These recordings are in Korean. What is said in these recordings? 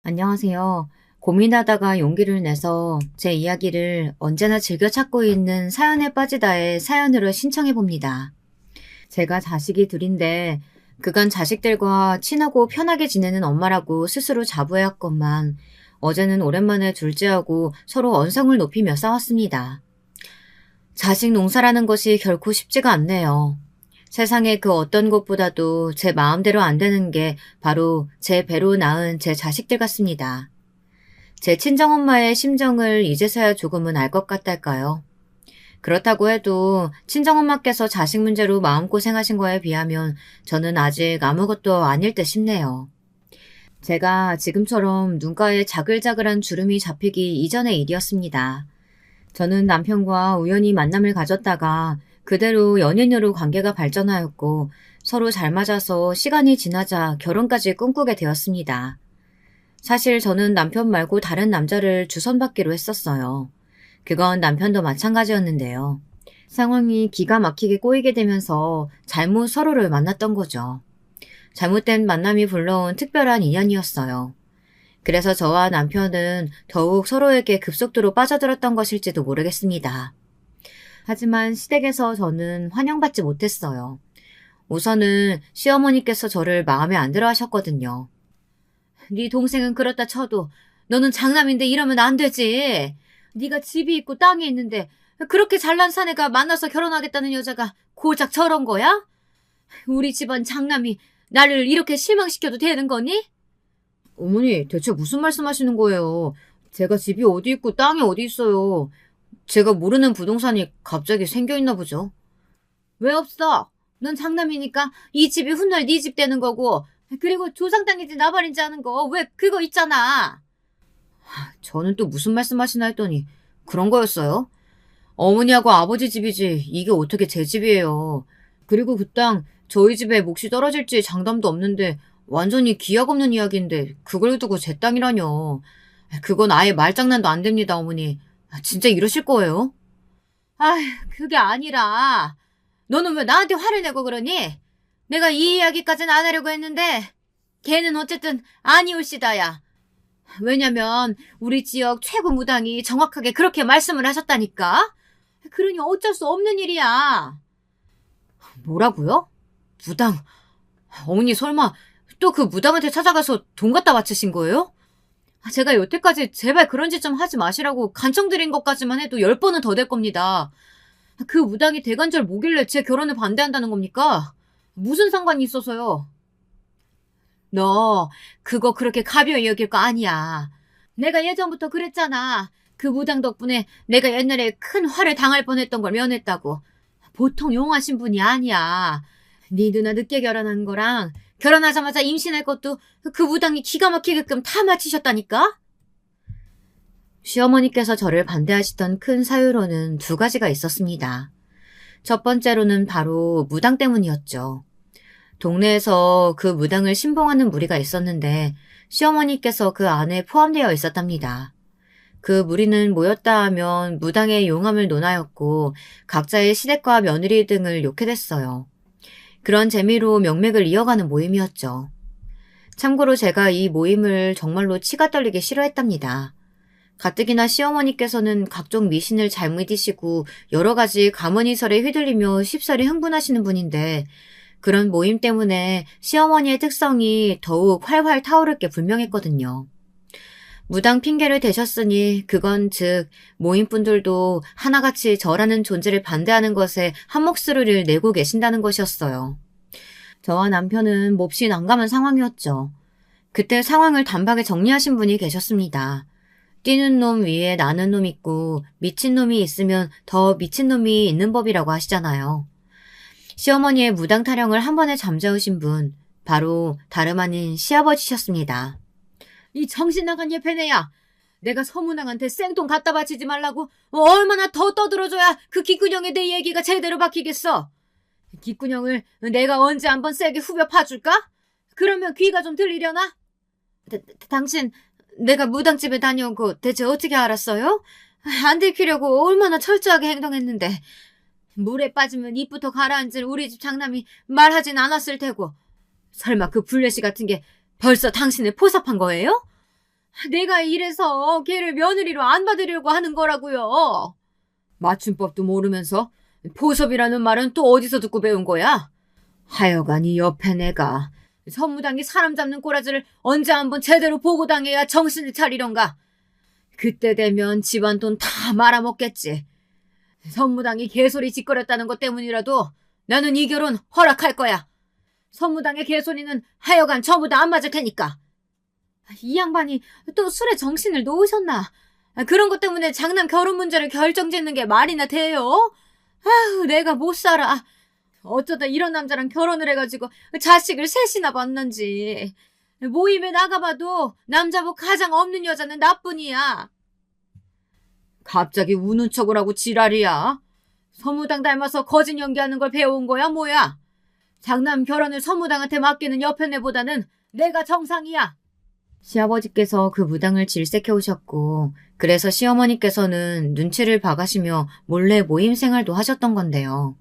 안녕하세요. 고민하다가 용기를 내서 제 이야기를 언제나 즐겨 찾고 있는 사연에 빠지다의 사연으로 신청해 봅니다. 제가 자식이 둘인데 그간 자식들과 친하고 편하게 지내는 엄마라고 스스로 자부해왔건만 어제는 오랜만에 둘째하고 서로 언성을 높이며 싸웠습니다. 자식 농사라는 것이 결코 쉽지가 않네요. 세상에 그 어떤 것보다도 제 마음대로 안 되는 게 바로 제 배로 낳은 제 자식들 같습니다. 제 친정엄마의 심정을 이제서야 조금은 알 것 같달까요? 그렇다고 해도 친정엄마께서 자식 문제로 마음고생하신 거에 비하면 저는 아직 아무것도 아닐 듯 싶네요. 제가 지금처럼 눈가에 자글자글한 주름이 잡히기 이전의 일이었습니다. 저는 남편과 우연히 만남을 가졌다가 그대로 연인으로 관계가 발전하였고 서로 잘 맞아서 시간이 지나자 결혼까지 꿈꾸게 되었습니다. 사실 저는 남편 말고 다른 남자를 주선받기로 했었어요. 그건 남편도 마찬가지였는데요. 상황이 기가 막히게 꼬이게 되면서 잘못 서로를 만났던 거죠. 잘못된 만남이 불러온 특별한 인연이었어요. 그래서 저와 남편은 더욱 서로에게 급속도로 빠져들었던 것일지도 모르겠습니다. 하지만 시댁에서 저는 환영받지 못했어요. 우선은 시어머니께서 저를 마음에 안 들어 하셨거든요. 네 동생은 그렇다 쳐도 너는 장남인데 이러면 안 되지. 네가 집이 있고 땅이 있는데 그렇게 잘난 사내가 만나서 결혼하겠다는 여자가 고작 저런 거야? 우리 집안 장남이 나를 이렇게 실망시켜도 되는 거니? 어머니, 대체 무슨 말씀하시는 거예요? 제가 집이 어디 있고 땅이 어디 있어요. 제가 모르는 부동산이 갑자기 생겨있나 보죠. 왜 없어? 넌 장남이니까 이 집이 훗날 네 집 되는 거고, 그리고 조상 땅인지 나발인지 하는 거 왜 그거 있잖아. 저는 또 무슨 말씀하시나 했더니 그런 거였어요? 어머니하고 아버지 집이지 이게 어떻게 제 집이에요. 그리고 그 땅 저희 집에 몫이 떨어질지 장담도 없는데 완전히 기약 없는 이야기인데 그걸 두고 제 땅이라뇨. 그건 아예 말장난도 안 됩니다, 어머니. 진짜 이러실 거예요? 아휴, 그게 아니라 너는 왜 나한테 화를 내고 그러니? 내가 이 이야기까지는 안 하려고 했는데 걔는 어쨌든 아니올시다야. 왜냐면 우리 지역 최고 무당이 정확하게 그렇게 말씀을 하셨다니까. 그러니 어쩔 수 없는 일이야. 뭐라고요? 무당? 어머니 설마 또 그 무당한테 찾아가서 돈 갖다 바치신 거예요? 제가 여태까지 제발 그런 짓 좀 하지 마시라고 간청드린 것까지만 해도 10번은 더 될 겁니다. 그 무당이 대관절 뭐길래 제 결혼을 반대한다는 겁니까? 무슨 상관이 있어서요? 너 그거 그렇게 가벼이 여길 거 아니야. 내가 예전부터 그랬잖아. 그 무당 덕분에 내가 옛날에 큰 화를 당할 뻔했던 걸 면했다고. 보통 용하신 분이 아니야. 네 누나 늦게 결혼한 거랑 결혼하자마자 임신할 것도 그 무당이 기가 막히게끔 다 맞히셨다니까? 시어머니께서 저를 반대하시던 큰 사유로는 두 가지가 있었습니다. 첫 번째로는 바로 무당 때문이었죠. 동네에서 그 무당을 신봉하는 무리가 있었는데 시어머니께서 그 안에 포함되어 있었답니다. 그 무리는 모였다 하면 무당의 용함을 논하였고 각자의 시댁과 며느리 등을 욕해 댔어요. 그런 재미로 명맥을 이어가는 모임이었죠. 참고로 제가 이 모임을 정말로 치가 떨리게 싫어했답니다. 가뜩이나 시어머니께서는 각종 미신을 잘 믿으시고 여러 가지 가문이설에 휘둘리며 쉽사리 흥분하시는 분인데 그런 모임 때문에 시어머니의 특성이 더욱 활활 타오를 게 분명했거든요. 무당 핑계를 대셨으니 그건 즉 모임분들도 하나같이 저라는 존재를 반대하는 것에 한몫을 내고 계신다는 것이었어요. 저와 남편은 몹시 난감한 상황이었죠. 그때 상황을 단박에 정리하신 분이 계셨습니다. 뛰는 놈 위에 나는 놈 있고 미친 놈이 있으면 더 미친 놈이 있는 법이라고 하시잖아요. 시어머니의 무당 타령을 한 번에 잠재우신 분, 바로 다름 아닌 시아버지셨습니다. 이 정신 나간 예패네야. 내가 서문왕한테 생돈 갖다 바치지 말라고 얼마나 더 떠들어줘야 그 기꾼형에 대해 얘기가 제대로 박히겠어. 기꾼형을 내가 언제 한번 세게 후벼 파줄까? 그러면 귀가 좀 들리려나? 당신 내가 무당집에 다녀온 거 대체 어떻게 알았어요? 안 들키려고 얼마나 철저하게 행동했는데. 물에 빠지면 입부터 가라앉을 우리 집 장남이 말하진 않았을 테고. 설마 그 불려시 같은 게 벌써 당신을 포섭한 거예요? 내가 이래서 걔를 며느리로 안 받으려고 하는 거라고요. 맞춤법도 모르면서 포섭이라는 말은 또 어디서 듣고 배운 거야? 하여간 이 옆에 내가 선무당이 사람 잡는 꼬라지를 언제 한번 제대로 보고 당해야 정신을 차리련가. 그때 되면 집안 돈 다 말아먹겠지. 선무당이 개소리 짓거렸다는 것 때문이라도 나는 이 결혼 허락할 거야. 선무당의 개소리는 하여간 전부 다 안 맞을 테니까. 이 양반이 또 술에 정신을 놓으셨나? 그런 것 때문에 장남 결혼 문제를 결정짓는 게 말이나 돼요? 아휴, 내가 못 살아. 어쩌다 이런 남자랑 결혼을 해가지고 자식을 셋이나 봤는지. 모임에 나가봐도 남자복 가장 없는 여자는 나뿐이야. 갑자기 우는 척을 하고 지랄이야. 서무당 닮아서 거짓 연기하는 걸 배워온 거야 뭐야? 장남 결혼을 서무당한테 맡기는 여편네보다는 내가 정상이야. 시아버지께서 그 무당을 질색해 오셨고 그래서 시어머니께서는 눈치를 봐가시며 몰래 모임 생활도 하셨던 건데요.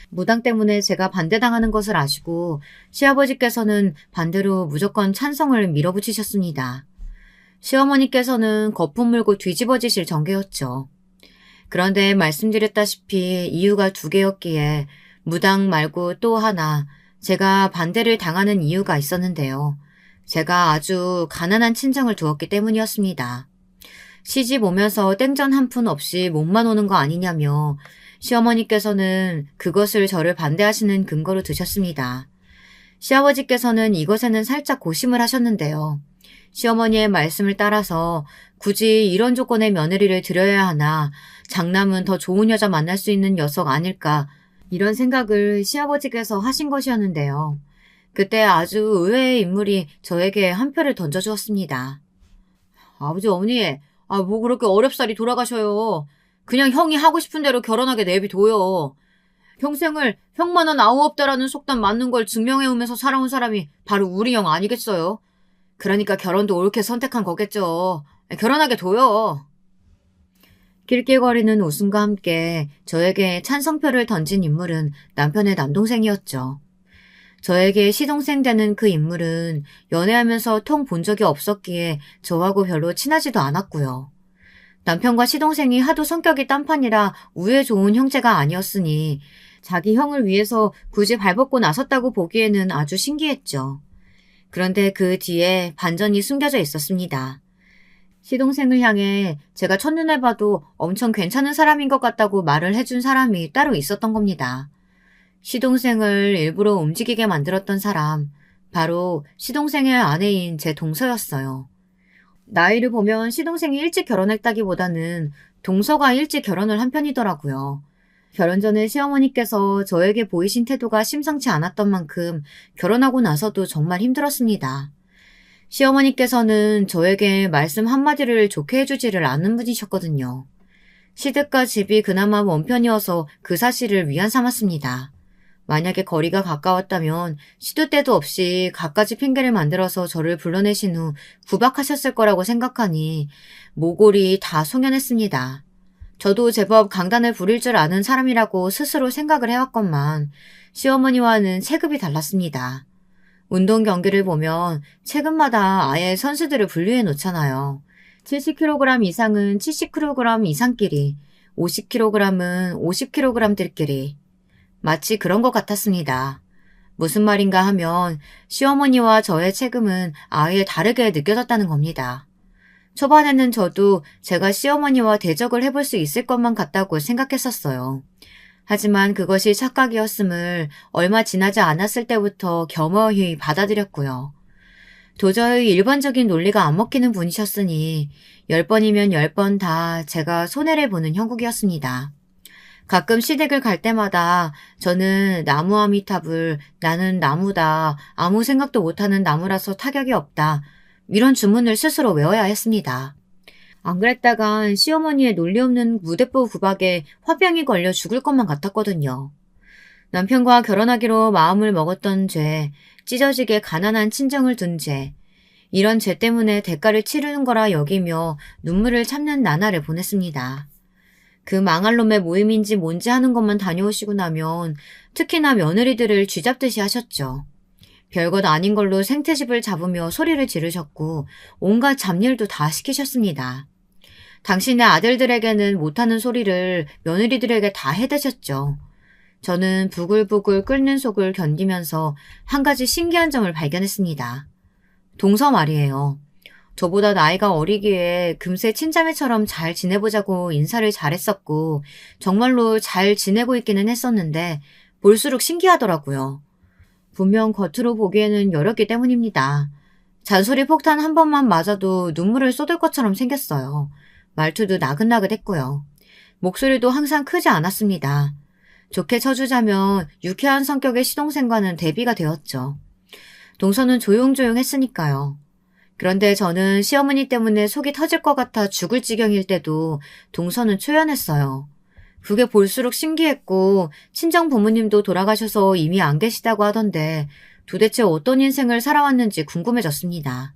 무당 때문에 제가 반대당하는 것을 아시고 시아버지께서는 반대로 무조건 찬성을 밀어붙이셨습니다. 시어머니께서는 거품 물고 뒤집어지실 전개였죠. 그런데 말씀드렸다시피 이유가 두 개였기에 무당 말고 또 하나 제가 반대를 당하는 이유가 있었는데요. 제가 아주 가난한 친정을 두었기 때문이었습니다. 시집 오면서 땡전 한 푼 없이 몸만 오는 거 아니냐며 시어머니께서는 그것을 저를 반대하시는 근거로 드셨습니다. 시아버지께서는 이것에는 살짝 고심을 하셨는데요. 시어머니의 말씀을 따라서 굳이 이런 조건의 며느리를 들여야 하나 장남은 더 좋은 여자 만날 수 있는 녀석 아닐까 이런 생각을 시아버지께서 하신 것이었는데요. 그때 아주 의외의 인물이 저에게 한 표를 던져주었습니다. 아버지 어머니 뭐 그렇게 어렵사리 돌아가셔요. 그냥 형이 하고 싶은 대로 결혼하게 내비둬요. 평생을 형만은 아우 없다라는 속담 맞는 걸 증명해오면서 살아온 사람이 바로 우리 형 아니겠어요? 그러니까 결혼도 옳게 선택한 거겠죠. 결혼하게 둬요. 낄낄거리는 웃음과 함께 저에게 찬성표를 던진 인물은 남편의 남동생이었죠. 저에게 시동생 되는 그 인물은 연애하면서 통 본 적이 없었기에 저하고 별로 친하지도 않았고요. 남편과 시동생이 하도 성격이 딴판이라 우애 좋은 형제가 아니었으니 자기 형을 위해서 굳이 발벗고 나섰다고 보기에는 아주 신기했죠. 그런데 그 뒤에 반전이 숨겨져 있었습니다. 시동생을 향해 제가 첫눈에 봐도 엄청 괜찮은 사람인 것 같다고 말을 해준 사람이 따로 있었던 겁니다. 시동생을 일부러 움직이게 만들었던 사람, 바로 시동생의 아내인 제 동서였어요. 나이를 보면 시동생이 일찍 결혼했다기보다는 동서가 일찍 결혼을 한 편이더라고요. 결혼 전에 시어머니께서 저에게 보이신 태도가 심상치 않았던 만큼 결혼하고 나서도 정말 힘들었습니다. 시어머니께서는 저에게 말씀 한마디를 좋게 해주지를 않는 분이셨거든요. 시댁과 집이 그나마 먼 편이어서 그 사실을 위안 삼았습니다. 만약에 거리가 가까웠다면 시도 때도 없이 갖가지 핑계를 만들어서 저를 불러내신 후 구박하셨을 거라고 생각하니 모골이 다 송연했습니다. 저도 제법 강단을 부릴 줄 아는 사람이라고 스스로 생각을 해왔건만 시어머니와는 체급이 달랐습니다. 운동 경기를 보면 체급마다 아예 선수들을 분류해 놓잖아요. 70kg 이상은 70kg 이상끼리, 50kg은 50kg들끼리. 마치 그런 것 같았습니다. 무슨 말인가 하면 시어머니와 저의 체급은 아예 다르게 느껴졌다는 겁니다. 초반에는 저도 제가 시어머니와 대적을 해볼 수 있을 것만 같다고 생각했었어요. 하지만 그것이 착각이었음을 얼마 지나지 않았을 때부터 겸허히 받아들였고요. 도저히 일반적인 논리가 안 먹히는 분이셨으니 10번이면 10번 다 제가 손해를 보는 형국이었습니다. 가끔 시댁을 갈 때마다 저는 나무 아미탑을 나는 나무다, 아무 생각도 못하는 나무라서 타격이 없다, 이런 주문을 스스로 외워야 했습니다. 안 그랬다간 시어머니의 논리 없는 무대뽀 구박에 화병이 걸려 죽을 것만 같았거든요. 남편과 결혼하기로 마음을 먹었던 죄, 찢어지게 가난한 친정을 둔 죄, 이런 죄 때문에 대가를 치르는 거라 여기며 눈물을 참는 나날을 보냈습니다. 그 망할 놈의 모임인지 뭔지 하는 것만 다녀오시고 나면 특히나 며느리들을 쥐잡듯이 하셨죠. 별것 아닌 걸로 생태집을 잡으며 소리를 지르셨고 온갖 잡일도 다 시키셨습니다. 당신의 아들들에게는 못하는 소리를 며느리들에게 다 해대셨죠. 저는 부글부글 끓는 속을 견디면서 한 가지 신기한 점을 발견했습니다. 동서 말이에요. 저보다 나이가 어리기에 금세 친자매처럼 잘 지내보자고 인사를 잘했었고 정말로 잘 지내고 있기는 했었는데 볼수록 신기하더라고요. 분명 겉으로 보기에는 여렸기 때문입니다. 잔소리 폭탄 한 번만 맞아도 눈물을 쏟을 것처럼 생겼어요. 말투도 나긋나긋했고요. 목소리도 항상 크지 않았습니다. 좋게 쳐주자면 유쾌한 성격의 시동생과는 대비가 되었죠. 동서는 조용조용했으니까요. 그런데 저는 시어머니 때문에 속이 터질 것 같아 죽을 지경일 때도 동서는 초연했어요. 그게 볼수록 신기했고 친정 부모님도 돌아가셔서 이미 안 계시다고 하던데 도대체 어떤 인생을 살아왔는지 궁금해졌습니다.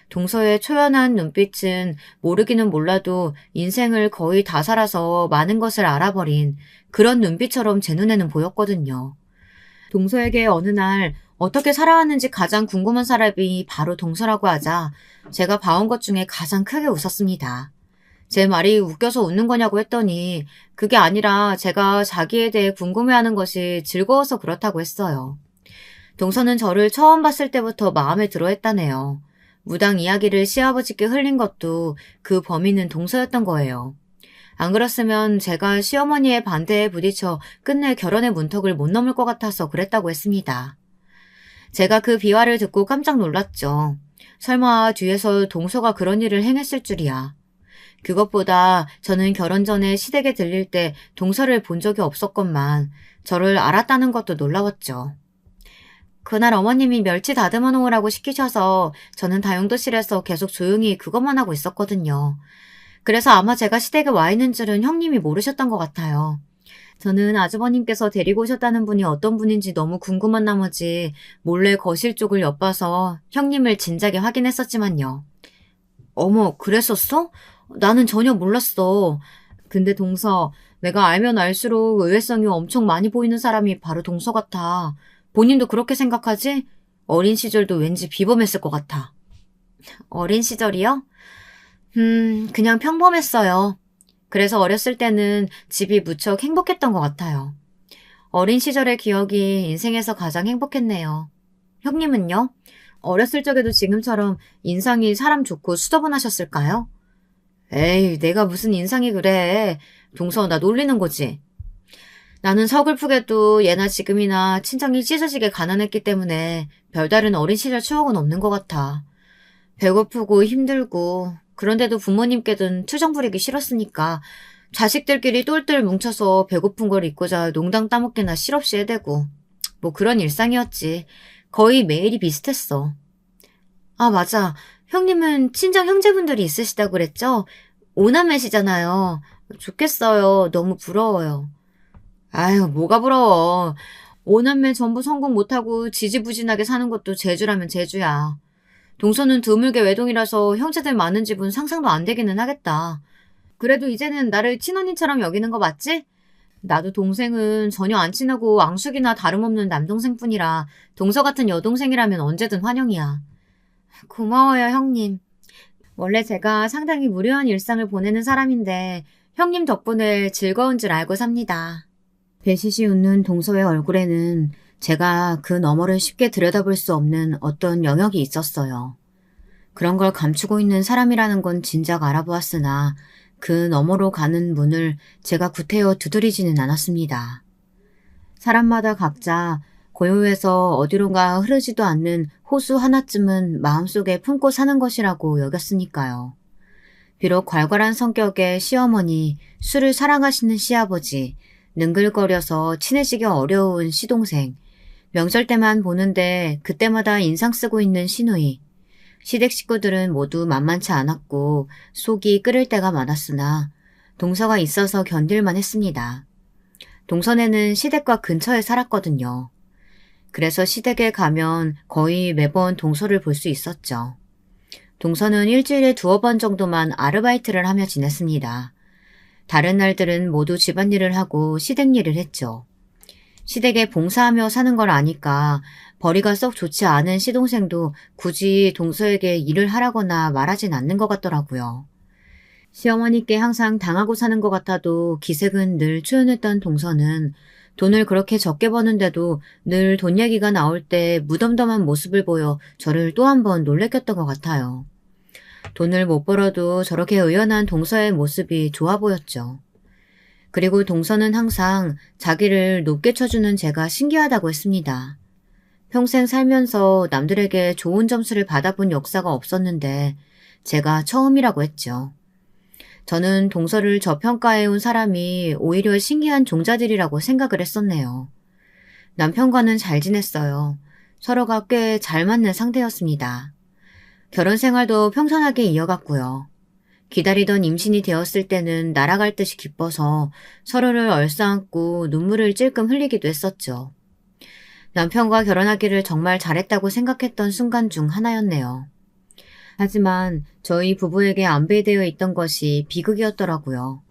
동서의 초연한 눈빛은 모르기는 몰라도 인생을 거의 다 살아서 많은 것을 알아버린 그런 눈빛처럼 제 눈에는 보였거든요. 동서에게 어느 날 어떻게 살아왔는지 가장 궁금한 사람이 바로 동서라고 하자 제가 봐온 것 중에 가장 크게 웃었습니다. 제 말이 웃겨서 웃는 거냐고 했더니 그게 아니라 제가 자기에 대해 궁금해하는 것이 즐거워서 그렇다고 했어요. 동서는 저를 처음 봤을 때부터 마음에 들어 했다네요. 무당 이야기를 시아버지께 흘린 것도 그 범인은 동서였던 거예요. 안 그랬으면 제가 시어머니의 반대에 부딪혀 끝내 결혼의 문턱을 못 넘을 것 같아서 그랬다고 했습니다. 제가 그 비화를 듣고 깜짝 놀랐죠. 설마 뒤에서 동서가 그런 일을 행했을 줄이야. 그것보다 저는 결혼 전에 시댁에 들릴 때 동서를 본 적이 없었건만 저를 알았다는 것도 놀라웠죠. 그날 어머님이 멸치 다듬어 놓으라고 시키셔서 저는 다용도실에서 계속 조용히 그것만 하고 있었거든요. 그래서 아마 제가 시댁에 와 있는 줄은 형님이 모르셨던 것 같아요. 저는 아주버님께서 데리고 오셨다는 분이 어떤 분인지 너무 궁금한 나머지 몰래 거실 쪽을 엿봐서 형님을 진작에 확인했었지만요. 어머, 그랬었어? 나는 전혀 몰랐어. 근데 동서, 내가 알면 알수록 의외성이 엄청 많이 보이는 사람이 바로 동서 같아. 본인도 그렇게 생각하지? 어린 시절도 왠지 비범했을 것 같아. 어린 시절이요? 그냥 평범했어요. 그래서 어렸을 때는 집이 무척 행복했던 것 같아요. 어린 시절의 기억이 인생에서 가장 행복했네요. 형님은요? 어렸을 적에도 지금처럼 인상이 사람 좋고 수더분하셨을까요? 에이, 내가 무슨 인상이 그래. 동서, 나 놀리는 거지. 나는 서글프게도 예나 지금이나 친정이 찢어지게 가난했기 때문에 별다른 어린 시절 추억은 없는 것 같아. 배고프고 힘들고 그런데도 부모님께는 투정 부리기 싫었으니까 자식들끼리 똘똘 뭉쳐서 배고픈 걸 잊고자 농당 따먹기나 실없이 해대고 뭐 그런 일상이었지. 거의 매일이 비슷했어. 아, 맞아. 형님은 친정 형제분들이 있으시다고 그랬죠? 오남매시잖아요. 좋겠어요. 너무 부러워요. 아유, 뭐가 부러워. 오남매 전부 성공 못하고 지지부진하게 사는 것도 재주라면 재주야. 동서는 드물게 외동이라서 형제들 많은 집은 상상도 안 되기는 하겠다. 그래도 이제는 나를 친언니처럼 여기는 거 맞지? 나도 동생은 전혀 안 친하고 앙숙이나 다름없는 남동생뿐이라 동서 같은 여동생이라면 언제든 환영이야. 고마워요, 형님. 원래 제가 상당히 무료한 일상을 보내는 사람인데 형님 덕분에 즐거운 줄 알고 삽니다. 배시시 웃는 동서의 얼굴에는 제가 그 너머를 쉽게 들여다볼 수 없는 어떤 영역이 있었어요. 그런 걸 감추고 있는 사람이라는 건 진작 알아보았으나 그 너머로 가는 문을 제가 구태여 두드리지는 않았습니다. 사람마다 각자 고요해서 어디론가 흐르지도 않는 호수 하나쯤은 마음속에 품고 사는 것이라고 여겼으니까요. 비록 괄괄한 성격의 시어머니, 술을 사랑하시는 시아버지, 능글거려서 친해지기 어려운 시동생, 명절 때만 보는데 그때마다 인상 쓰고 있는 시누이, 시댁 식구들은 모두 만만치 않았고 속이 끓을 때가 많았으나 동서가 있어서 견딜만 했습니다. 동선에는 시댁과 근처에 살았거든요. 그래서 시댁에 가면 거의 매번 동서를 볼 수 있었죠. 동서는 일주일에 2번 정도만 아르바이트를 하며 지냈습니다. 다른 날들은 모두 집안일을 하고 시댁 일을 했죠. 시댁에 봉사하며 사는 걸 아니까 벌이가 썩 좋지 않은 시동생도 굳이 동서에게 일을 하라거나 말하진 않는 것 같더라고요. 시어머니께 항상 당하고 사는 것 같아도 기색은 늘 초연했던 동서는 돈을 그렇게 적게 버는데도 늘 돈 얘기가 나올 때 무덤덤한 모습을 보여 저를 또 한 번 놀래켰던 것 같아요. 돈을 못 벌어도 저렇게 의연한 동서의 모습이 좋아 보였죠. 그리고 동서는 항상 자기를 높게 쳐주는 제가 신기하다고 했습니다. 평생 살면서 남들에게 좋은 점수를 받아본 역사가 없었는데 제가 처음이라고 했죠. 저는 동서를 저평가해온 사람이 오히려 신기한 종자들이라고 생각을 했었네요. 남편과는 잘 지냈어요. 서로가 꽤 잘 맞는 상태였습니다. 결혼 생활도 평탄하게 이어갔고요. 기다리던 임신이 되었을 때는 날아갈 듯이 기뻐서 서로를 얼싸안고 눈물을 찔끔 흘리기도 했었죠. 남편과 결혼하기를 정말 잘했다고 생각했던 순간 중 하나였네요. 하지만 저희 부부에게 안배되어 있던 것이 비극이었더라고요.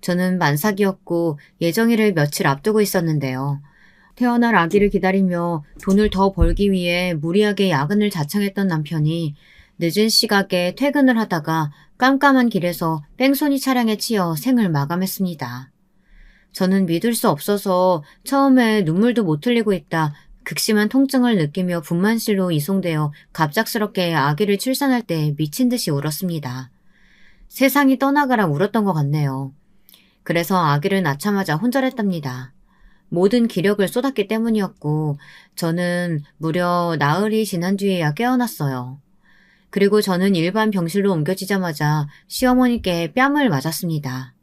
저는 만삭이었고 예정일을 며칠 앞두고 있었는데요. 태어날 아기를 기다리며 돈을 더 벌기 위해 무리하게 야근을 자청했던 남편이 늦은 시각에 퇴근을 하다가 깜깜한 길에서 뺑소니 차량에 치여 생을 마감했습니다. 저는 믿을 수 없어서 처음에 눈물도 못 흘리고 있다 극심한 통증을 느끼며 분만실로 이송되어 갑작스럽게 아기를 출산할 때 미친 듯이 울었습니다. 세상이 떠나가라 울었던 것 같네요. 그래서 아기를 낳자마자 혼절했답니다. 모든 기력을 쏟았기 때문이었고 저는 무려 나흘이 지난 뒤에야 깨어났어요. 그리고 저는 일반 병실로 옮겨지자마자 시어머니께 뺨을 맞았습니다.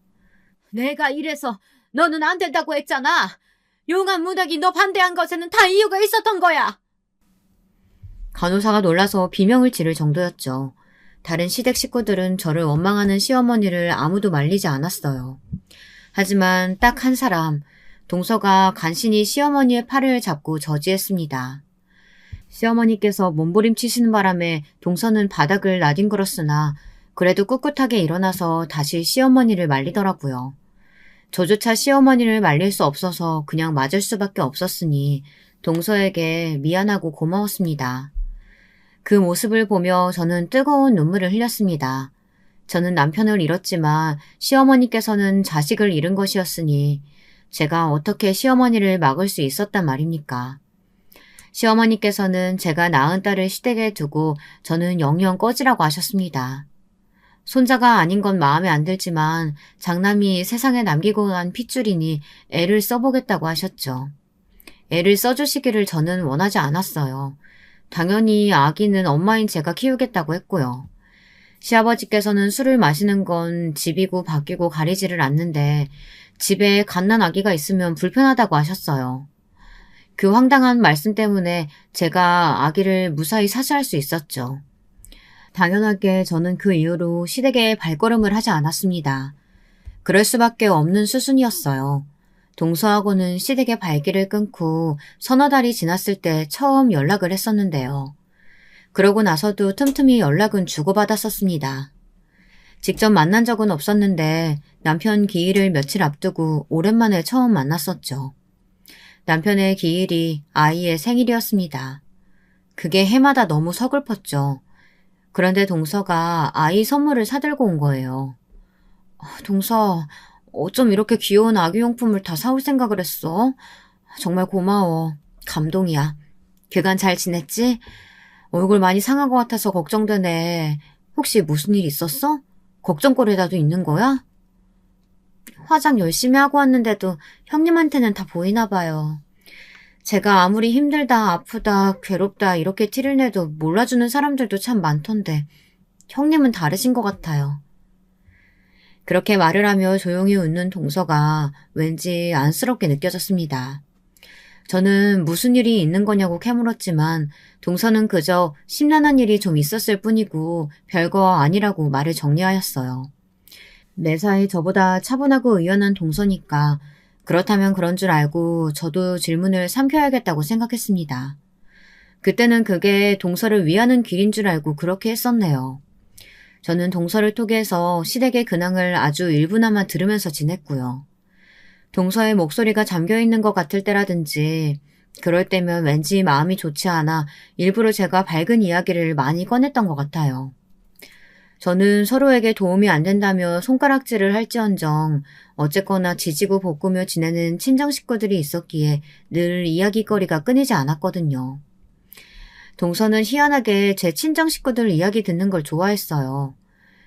내가 이래서 너는 안 된다고 했잖아. 용한 문학이 너 반대한 것에는 다 이유가 있었던 거야. 간호사가 놀라서 비명을 지를 정도였죠. 다른 시댁 식구들은 저를 원망하는 시어머니를 아무도 말리지 않았어요. 하지만 딱 한 사람, 동서가 간신히 시어머니의 팔을 잡고 저지했습니다. 시어머니께서 몸부림치시는 바람에 동서는 바닥을 나뒹굴었으나 그래도 꿋꿋하게 일어나서 다시 시어머니를 말리더라고요. 저조차 시어머니를 말릴 수 없어서 그냥 맞을 수밖에 없었으니 동서에게 미안하고 고마웠습니다. 그 모습을 보며 저는 뜨거운 눈물을 흘렸습니다. 저는 남편을 잃었지만 시어머니께서는 자식을 잃은 것이었으니 제가 어떻게 시어머니를 막을 수 있었단 말입니까? 시어머니께서는 제가 낳은 딸을 시댁에 두고 저는 영영 꺼지라고 하셨습니다. 손자가 아닌 건 마음에 안 들지만 장남이 세상에 남기고 간 핏줄이니 애를 써보겠다고 하셨죠. 애를 써주시기를 저는 원하지 않았어요. 당연히 아기는 엄마인 제가 키우겠다고 했고요. 시아버지께서는 술을 마시는 건 집이고 밖이고 가리지를 않는데 집에 갓난 아기가 있으면 불편하다고 하셨어요. 그 황당한 말씀 때문에 제가 아기를 무사히 사죄할 수 있었죠. 당연하게 저는 그 이후로 시댁에 발걸음을 하지 않았습니다. 그럴 수밖에 없는 수순이었어요. 동서하고는 시댁의 발길을 끊고 서너 달이 지났을 때 처음 연락을 했었는데요. 그러고 나서도 틈틈이 연락은 주고받았었습니다. 직접 만난 적은 없었는데 남편 기일을 며칠 앞두고 오랜만에 처음 만났었죠. 남편의 기일이 아이의 생일이었습니다. 그게 해마다 너무 서글펐죠. 그런데 동서가 아이 선물을 사들고 온 거예요. 동서, 어쩜 이렇게 귀여운 아기용품을 다 사올 생각을 했어? 정말 고마워. 감동이야. 그간 잘 지냈지? 얼굴 많이 상한 것 같아서 걱정되네. 혹시 무슨 일 있었어? 걱정거리라도 있는 거야? 화장 열심히 하고 왔는데도 형님한테는 다 보이나 봐요. 제가 아무리 힘들다, 아프다, 괴롭다 이렇게 티를 내도 몰라주는 사람들도 참 많던데 형님은 다르신 것 같아요. 그렇게 말을 하며 조용히 웃는 동서가 왠지 안쓰럽게 느껴졌습니다. 저는 무슨 일이 있는 거냐고 캐물었지만 동서는 그저 심란한 일이 좀 있었을 뿐이고 별거 아니라고 말을 정리하였어요. 매사에 저보다 차분하고 의연한 동서니까 그렇다면 그런 줄 알고 저도 질문을 삼켜야겠다고 생각했습니다. 그때는 그게 동서를 위하는 길인 줄 알고 그렇게 했었네요. 저는 동서를 통해서 시댁의 근황을 아주 일부나마 들으면서 지냈고요. 동서의 목소리가 잠겨있는 것 같을 때라든지 그럴 때면 왠지 마음이 좋지 않아 일부러 제가 밝은 이야기를 많이 꺼냈던 것 같아요. 저는 서로에게 도움이 안 된다며 손가락질을 할지언정 어쨌거나 지지고 볶으며 지내는 친정 식구들이 있었기에 늘 이야기거리가 끊이지 않았거든요. 동서는 희한하게 제 친정 식구들 이야기 듣는 걸 좋아했어요.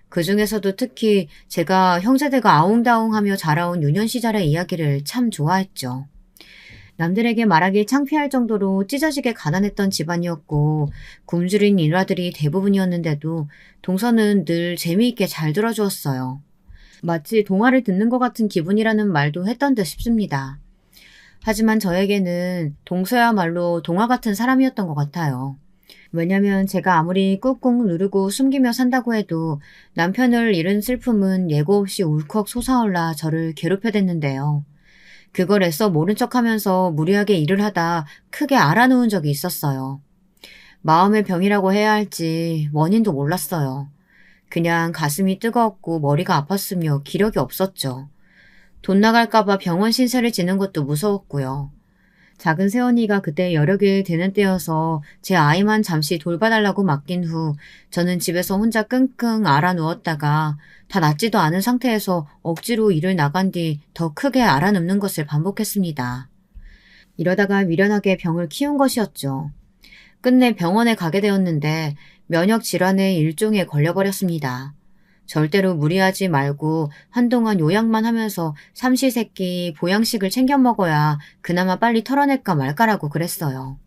그 중에서도 특히 제가 형제들과 아웅다웅하며 자라온 유년 시절의 이야기를 참 좋아했죠. 남들에게 말하기 창피할 정도로 찢어지게 가난했던 집안이었고 굶주린 일화들이 대부분이었는데도 동서는 늘 재미있게 잘 들어주었어요. 마치 동화를 듣는 것 같은 기분이라는 말도 했던 듯 싶습니다. 하지만 저에게는 동서야말로 동화 같은 사람이었던 것 같아요. 왜냐면 제가 아무리 꾹꾹 누르고 숨기며 산다고 해도 남편을 잃은 슬픔은 예고 없이 울컥 솟아올라 저를 괴롭혀댔는데요. 그걸 애써 모른 척하면서 무리하게 일을 하다 크게 알아놓은 적이 있었어요. 마음의 병이라고 해야 할지 원인도 몰랐어요. 그냥 가슴이 뜨거웠고 머리가 아팠으며 기력이 없었죠. 돈 나갈까봐 병원 신세를 지는 것도 무서웠고요. 작은 새언니가 그때 여력이 되는 때여서 제 아이만 잠시 돌봐달라고 맡긴 후 저는 집에서 혼자 끙끙 앓아 누웠다가 다 낫지도 않은 상태에서 억지로 일을 나간 뒤 더 크게 앓아눕는 것을 반복했습니다. 이러다가 미련하게 병을 키운 것이었죠. 끝내 병원에 가게 되었는데 면역 질환의 일종에 걸려버렸습니다. 절대로 무리하지 말고 한동안 요양만 하면서 삼시세끼 보양식을 챙겨 먹어야 그나마 빨리 털어낼까 말까라고 그랬어요.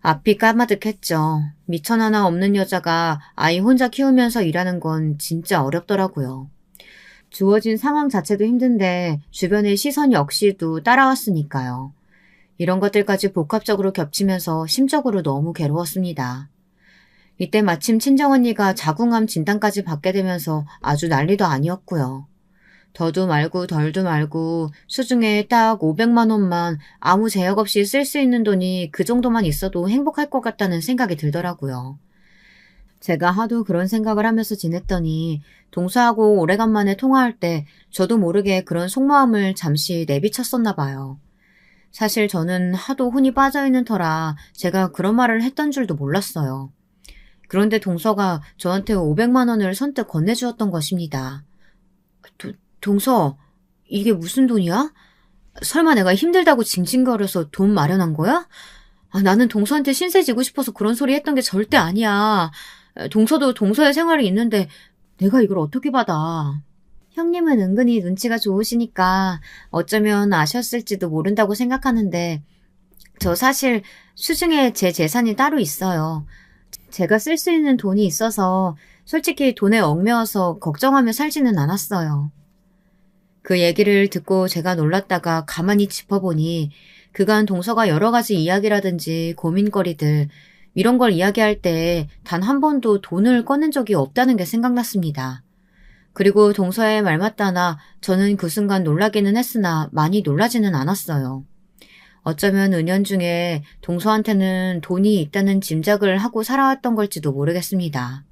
앞이 까마득했죠. 미천 하나 없는 여자가 아이 혼자 키우면서 일하는 건 진짜 어렵더라고요. 주어진 상황 자체도 힘든데 주변의 시선 역시도 따라왔으니까요. 이런 것들까지 복합적으로 겹치면서 심적으로 너무 괴로웠습니다. 이때 마침 친정언니가 자궁암 진단까지 받게 되면서 아주 난리도 아니었고요. 더도 말고 덜도 말고 수중에 딱 500만 원만 아무 제약 없이 쓸 수 있는 돈이 그 정도만 있어도 행복할 것 같다는 생각이 들더라고요. 제가 하도 그런 생각을 하면서 지냈더니 동서하고 오래간만에 통화할 때 저도 모르게 그런 속마음을 잠시 내비쳤었나 봐요. 사실 저는 하도 혼이 빠져있는 터라 제가 그런 말을 했던 줄도 몰랐어요. 그런데 동서가 저한테 500만 원을 선뜻 건네주었던 것입니다. 동서, 이게 무슨 돈이야? 설마 내가 힘들다고 징징거려서 돈 마련한 거야? 나는 동서한테 신세 지고 싶어서 그런 소리 했던 게 절대 아니야. 동서도 동서의 생활이 있는데 내가 이걸 어떻게 받아. 형님은 은근히 눈치가 좋으시니까 어쩌면 아셨을지도 모른다고 생각하는데 저 사실 수중에 제 재산이 따로 있어요. 제가 쓸 수 있는 돈이 있어서 솔직히 돈에 얽매여서 걱정하며 살지는 않았어요. 그 얘기를 듣고 제가 놀랐다가 가만히 짚어보니 그간 동서가 여러 가지 이야기라든지 고민거리들 이런 걸 이야기할 때 단 한 번도 돈을 꺼낸 적이 없다는 게 생각났습니다. 그리고 동서의 말 맞다나 저는 그 순간 놀라기는 했으나 많이 놀라지는 않았어요. 어쩌면 은연중에 동서한테는 돈이 있다는 짐작을 하고 살아왔던 걸지도 모르겠습니다.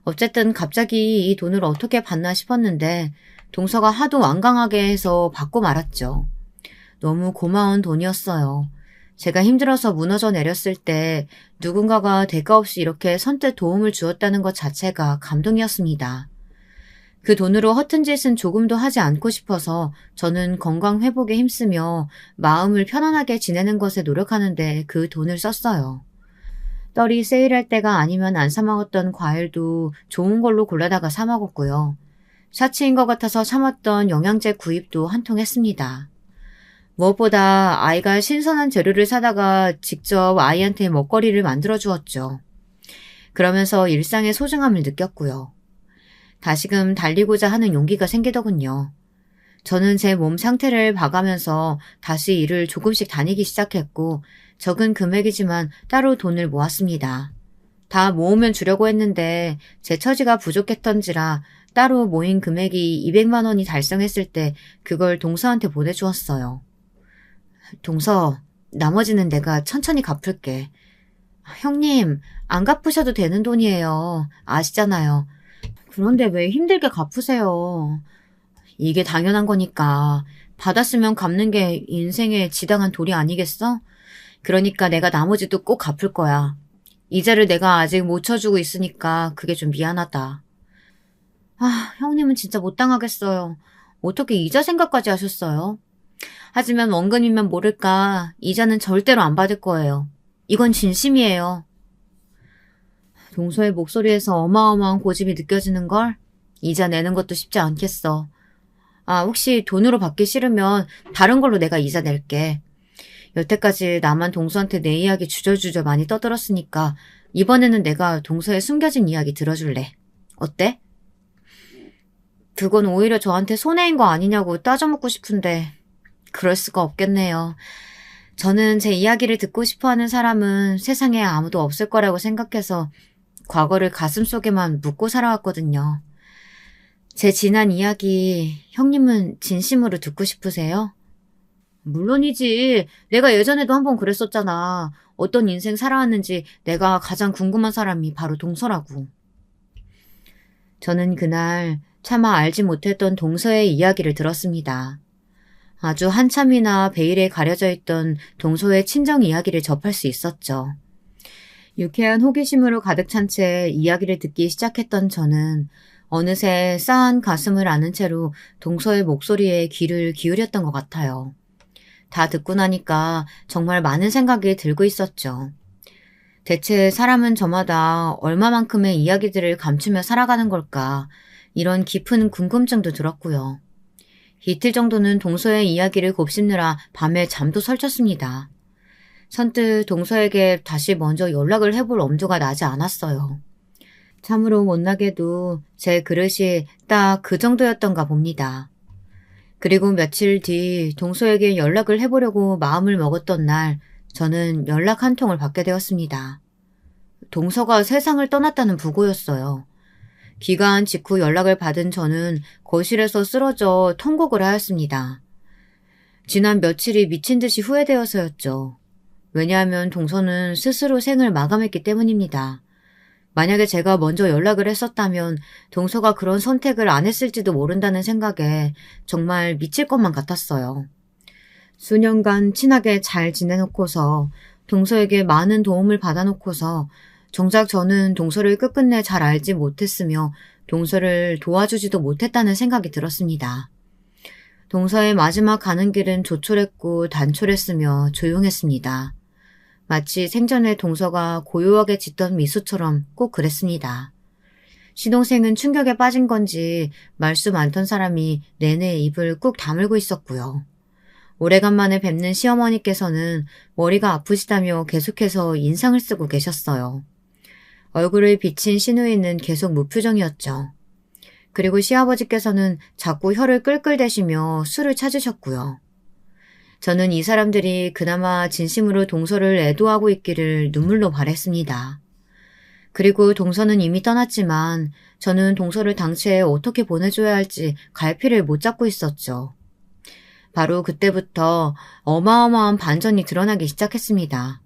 어쨌든 갑자기 이 돈을 어떻게 받나 싶었는데 동서가 하도 완강하게 해서 받고 말았죠. 너무 고마운 돈이었어요. 제가 힘들어서 무너져 내렸을 때 누군가가 대가 없이 이렇게 선뜻 도움을 주었다는 것 자체가 감동이었습니다. 그 돈으로 허튼 짓은 조금도 하지 않고 싶어서 저는 건강 회복에 힘쓰며 마음을 편안하게 지내는 것에 노력하는데 그 돈을 썼어요. 떨이 세일할 때가 아니면 안 사 먹었던 과일도 좋은 걸로 골라다가 사 먹었고요. 사치인 것 같아서 참았던 영양제 구입도 한 통 했습니다. 무엇보다 아이가 신선한 재료를 사다가 직접 아이한테 먹거리를 만들어 주었죠. 그러면서 일상의 소중함을 느꼈고요. 다시금 달리고자 하는 용기가 생기더군요. 저는 제 몸 상태를 봐가면서 다시 일을 조금씩 다니기 시작했고 적은 금액이지만 따로 돈을 모았습니다. 다 모으면 주려고 했는데 제 처지가 부족했던지라 따로 모인 금액이 200만 원이 달성했을 때 그걸 동서한테 보내주었어요. 동서, 나머지는 내가 천천히 갚을게. 형님, 안 갚으셔도 되는 돈이에요. 아시잖아요. 그런데 왜 힘들게 갚으세요? 이게 당연한 거니까. 받았으면 갚는 게 인생의 지당한 도리 아니겠어? 그러니까 내가 나머지도 꼭 갚을 거야. 이자를 내가 아직 못 쳐주고 있으니까 그게 좀 미안하다. 아, 형님은 진짜 못 당하겠어요. 어떻게 이자 생각까지 하셨어요? 하지만 원금이면 모를까 이자는 절대로 안 받을 거예요. 이건 진심이에요. 동서의 목소리에서 어마어마한 고집이 느껴지는걸? 이자 내는 것도 쉽지 않겠어. 아, 혹시 돈으로 받기 싫으면 다른 걸로 내가 이자 낼게. 여태까지 나만 동서한테 내 이야기 주저주저 많이 떠들었으니까 이번에는 내가 동서의 숨겨진 이야기 들어줄래. 어때? 그건 오히려 저한테 손해인 거 아니냐고 따져묻고 싶은데 그럴 수가 없겠네요. 저는 제 이야기를 듣고 싶어하는 사람은 세상에 아무도 없을 거라고 생각해서 과거를 가슴속에만 묻고 살아왔거든요. 제 지난 이야기 형님은 진심으로 듣고 싶으세요? 물론이지. 내가 예전에도 한번 그랬었잖아. 어떤 인생 살아왔는지 내가 가장 궁금한 사람이 바로 동서라고. 저는 그날 차마 알지 못했던 동서의 이야기를 들었습니다. 아주 한참이나 베일에 가려져 있던 동서의 친정 이야기를 접할 수 있었죠. 유쾌한 호기심으로 가득 찬 채 이야기를 듣기 시작했던 저는 어느새 싸한 가슴을 아는 채로 동서의 목소리에 귀를 기울였던 것 같아요. 다 듣고 나니까 정말 많은 생각이 들고 있었죠. 대체 사람은 저마다 얼마만큼의 이야기들을 감추며 살아가는 걸까? 이런 깊은 궁금증도 들었고요. 이틀 정도는 동서의 이야기를 곱씹느라 밤에 잠도 설쳤습니다. 선뜻 동서에게 다시 먼저 연락을 해볼 엄두가 나지 않았어요. 참으로 못나게도 제 그릇이 딱 그 정도였던가 봅니다. 그리고 며칠 뒤 동서에게 연락을 해보려고 마음을 먹었던 날 저는 연락 한 통을 받게 되었습니다. 동서가 세상을 떠났다는 부고였어요. 귀가한 직후 연락을 받은 저는 거실에서 쓰러져 통곡을 하였습니다. 지난 며칠이 미친 듯이 후회되어서였죠. 왜냐하면 동서는 스스로 생을 마감했기 때문입니다. 만약에 제가 먼저 연락을 했었다면 동서가 그런 선택을 안 했을지도 모른다는 생각에 정말 미칠 것만 같았어요. 수년간 친하게 잘 지내놓고서 동서에게 많은 도움을 받아놓고서 정작 저는 동서를 끝끝내 잘 알지 못했으며 동서를 도와주지도 못했다는 생각이 들었습니다. 동서의 마지막 가는 길은 조촐했고 단촐했으며 조용했습니다. 마치 생전에 동서가 고요하게 짓던 미소처럼 꼭 그랬습니다. 시동생은 충격에 빠진 건지 말수 많던 사람이 내내 입을 꾹 다물고 있었고요. 오래간만에 뵙는 시어머니께서는 머리가 아프시다며 계속해서 인상을 쓰고 계셨어요. 얼굴을 비친 시누이는 계속 무표정이었죠. 그리고 시아버지께서는 자꾸 혀를 끌끌대시며 술을 찾으셨고요. 저는 이 사람들이 그나마 진심으로 동서를 애도하고 있기를 눈물로 바랬습니다. 그리고 동서는 이미 떠났지만 저는 동서를 당최 어떻게 보내줘야 할지 갈피를 못 잡고 있었죠. 바로 그때부터 어마어마한 반전이 드러나기 시작했습니다.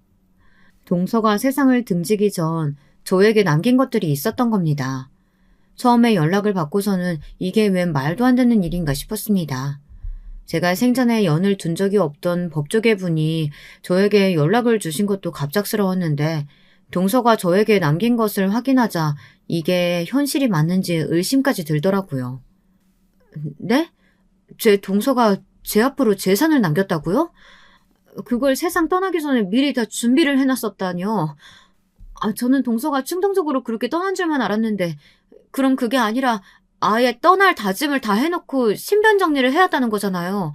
동서가 세상을 등지기 전 저에게 남긴 것들이 있었던 겁니다. 처음에 연락을 받고서는 이게 웬 말도 안 되는 일인가 싶었습니다. 제가 생전에 연을 둔 적이 없던 법조계 분이 저에게 연락을 주신 것도 갑작스러웠는데 동서가 저에게 남긴 것을 확인하자 이게 현실이 맞는지 의심까지 들더라고요. 네? 제 동서가 제 앞으로 재산을 남겼다고요? 그걸 세상 떠나기 전에 미리 다 준비를 해놨었다뇨. 저는 동서가 충동적으로 그렇게 떠난 줄만 알았는데 그럼 그게 아니라 아예 떠날 다짐을 다 해놓고 신변 정리를 해왔다는 거잖아요.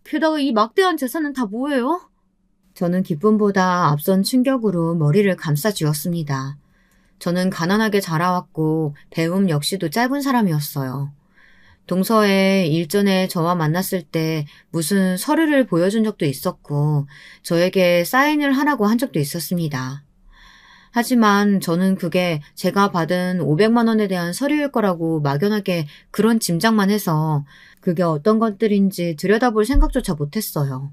게다가 이 막대한 재산은 다 뭐예요? 저는 기쁨보다 앞선 충격으로 머리를 감싸쥐었습니다. 저는 가난하게 자라왔고 배움 역시도 짧은 사람이었어요. 동서에 일전에 저와 만났을 때 무슨 서류를 보여준 적도 있었고 저에게 사인을 하라고 한 적도 있었습니다. 하지만 저는 그게 제가 받은 500만 원에 대한 서류일 거라고 막연하게 그런 짐작만 해서 그게 어떤 것들인지 들여다볼 생각조차 못했어요.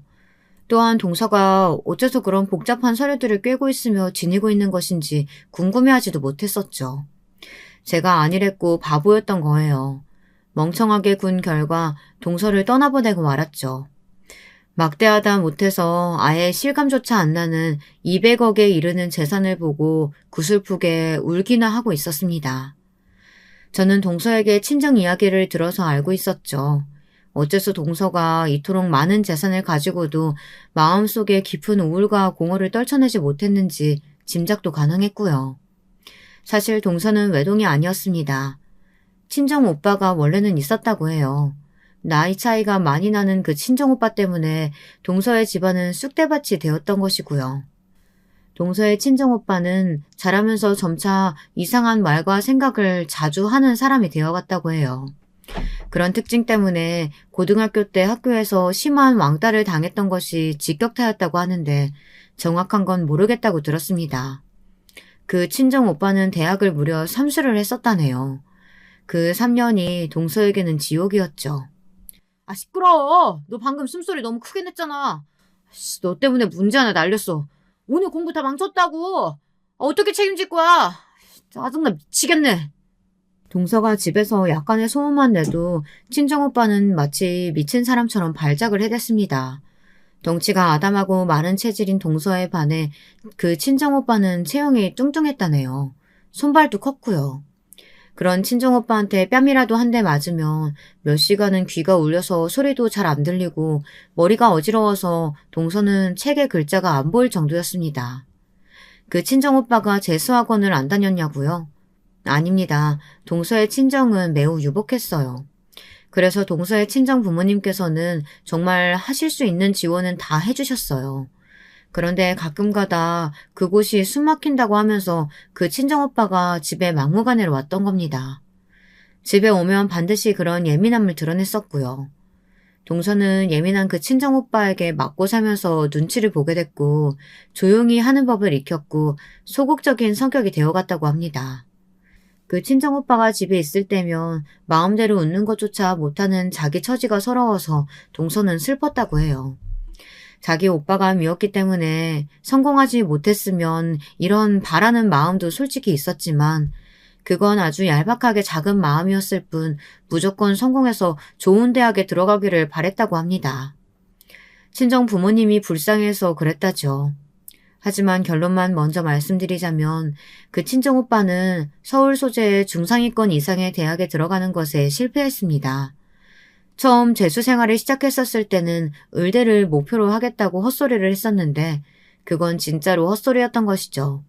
또한 동서가 어째서 그런 복잡한 서류들을 꿰고 있으며 지니고 있는 것인지 궁금해하지도 못했었죠. 제가 안일했고 바보였던 거예요. 멍청하게 군 결과 동서를 떠나보내고 말았죠. 막대하다 못해서 아예 실감조차 안 나는 200억에 이르는 재산을 보고 구슬프게 울기나 하고 있었습니다. 저는 동서에게 친정 이야기를 들어서 알고 있었죠. 어째서 동서가 이토록 많은 재산을 가지고도 마음속에 깊은 우울과 공허를 떨쳐내지 못했는지 짐작도 가능했고요. 사실 동서는 외동이 아니었습니다. 친정 오빠가 원래는 있었다고 해요. 나이 차이가 많이 나는 그 친정 오빠 때문에 동서의 집안은 쑥대밭이 되었던 것이고요. 동서의 친정 오빠는 자라면서 점차 이상한 말과 생각을 자주 하는 사람이 되어갔다고 해요. 그런 특징 때문에 고등학교 때 학교에서 심한 왕따를 당했던 것이 직격타였다고 하는데 정확한 건 모르겠다고 들었습니다. 그 친정 오빠는 대학을 무려 3수를 했었다네요. 그 3년이 동서에게는 지옥이었죠. 아, 시끄러워. 너 방금 숨소리 너무 크게 냈잖아. 너 때문에 문제 하나 날렸어. 오늘 공부 다 망쳤다고. 어떻게 책임질 거야? 짜증나 미치겠네. 동서가 집에서 약간의 소음만 내도 친정오빠는 마치 미친 사람처럼 발작을 해댔습니다. 덩치가 아담하고 마른 체질인 동서에 반해 그 친정오빠는 체형이 뚱뚱했다네요. 손발도 컸고요. 그런 친정오빠한테 뺨이라도 한 대 맞으면 몇 시간은 귀가 울려서 소리도 잘 안 들리고 머리가 어지러워서 동서는 책의 글자가 안 보일 정도였습니다. 그 친정오빠가 재수학원을 안 다녔냐고요? 아닙니다. 동서의 친정은 매우 유복했어요. 그래서 동서의 친정 부모님께서는 정말 하실 수 있는 지원은 다 해주셨어요. 그런데 가끔가다 그곳이 숨 막힌다고 하면서 그 친정오빠가 집에 막무가내로 왔던 겁니다. 집에 오면 반드시 그런 예민함을 드러냈었고요. 동서는 예민한 그 친정오빠에게 맞고 살면서 눈치를 보게 됐고 조용히 하는 법을 익혔고 소극적인 성격이 되어갔다고 합니다. 그 친정오빠가 집에 있을 때면 마음대로 웃는 것조차 못하는 자기 처지가 서러워서 동서는 슬펐다고 해요. 자기 오빠가 미웠기 때문에 성공하지 못했으면 이런 바라는 마음도 솔직히 있었지만 그건 아주 얄팍하게 작은 마음이었을 뿐 무조건 성공해서 좋은 대학에 들어가기를 바랬다고 합니다. 친정 부모님이 불쌍해서 그랬다죠. 하지만 결론만 먼저 말씀드리자면 그 친정오빠는 서울 소재의 중상위권 이상의 대학에 들어가는 것에 실패했습니다. 처음 재수 생활을 시작했었을 때는 의대를 목표로 하겠다고 헛소리를 했었는데 그건 진짜로 헛소리였던 것이죠.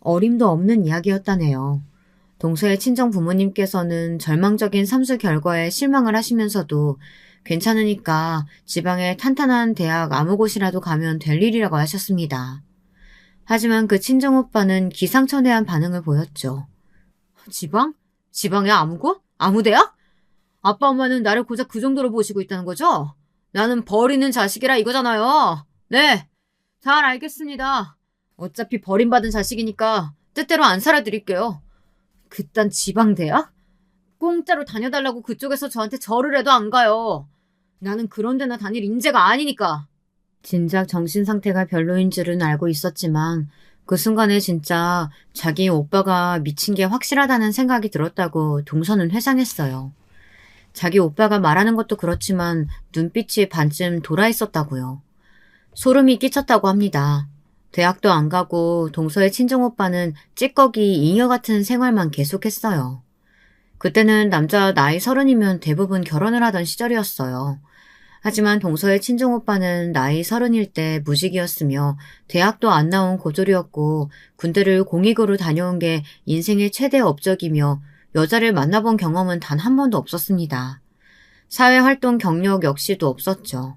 어림도 없는 이야기였다네요. 동서의 친정 부모님께서는 절망적인 삼수 결과에 실망을 하시면서도 괜찮으니까 지방의 탄탄한 대학 아무 곳이라도 가면 될 일이라고 하셨습니다. 하지만 그 친정오빠는 기상천외한 반응을 보였죠. 지방? 지방의 아무 곳? 아무 대학? 아빠 엄마는 나를 고작 그 정도로 보시고 있다는 거죠? 나는 버리는 자식이라 이거잖아요. 네, 잘 알겠습니다. 어차피 버림받은 자식이니까 뜻대로 안 살아드릴게요. 그딴 지방대학? 공짜로 다녀달라고 그쪽에서 저한테 절을 해도 안 가요. 나는 그런 데나 다닐 인재가 아니니까. 진작 정신 상태가 별로인 줄은 알고 있었지만 그 순간에 진짜 자기 오빠가 미친 게 확실하다는 생각이 들었다고 동서는 회상했어요. 자기 오빠가 말하는 것도 그렇지만 눈빛이 반쯤 돌아 있었다고요. 소름이 끼쳤다고 합니다. 대학도 안 가고 동서의 친정오빠는 찌꺼기 잉여 같은 생활만 계속했어요. 그때는 남자 나이 30이면 대부분 결혼을 하던 시절이었어요. 하지만 동서의 친정오빠는 나이 30일 때 무직이었으며 대학도 안 나온 고졸이었고 군대를 공익으로 다녀온 게 인생의 최대 업적이며 여자를 만나본 경험은 단 한 번도 없었습니다. 사회활동 경력 역시도 없었죠.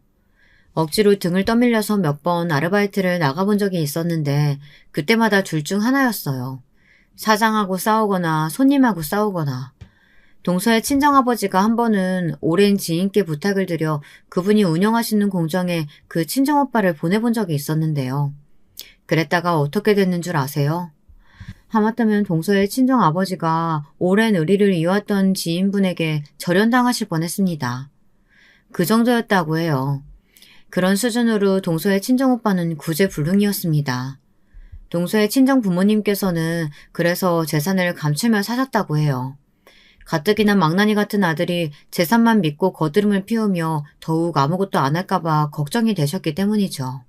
억지로 등을 떠밀려서 몇 번 아르바이트를 나가본 적이 있었는데 그때마다 둘 중 하나였어요. 사장하고 싸우거나 손님하고 싸우거나. 동서의 친정아버지가 한 번은 오랜 지인께 부탁을 드려 그분이 운영하시는 공장에 그 친정오빠를 보내본 적이 있었는데요. 그랬다가 어떻게 됐는 줄 아세요? 하마터면 동서의 친정아버지가 오랜 의리를 이어왔던 지인분에게 절연당하실 뻔했습니다. 그 정도였다고 해요. 그런 수준으로 동서의 친정오빠는 구제불능이었습니다. 동서의 친정 부모님께서는 그래서 재산을 감추며 사셨다고 해요. 가뜩이나 망나니 같은 아들이 재산만 믿고 거드름을 피우며 더욱 아무것도 안 할까봐 걱정이 되셨기 때문이죠.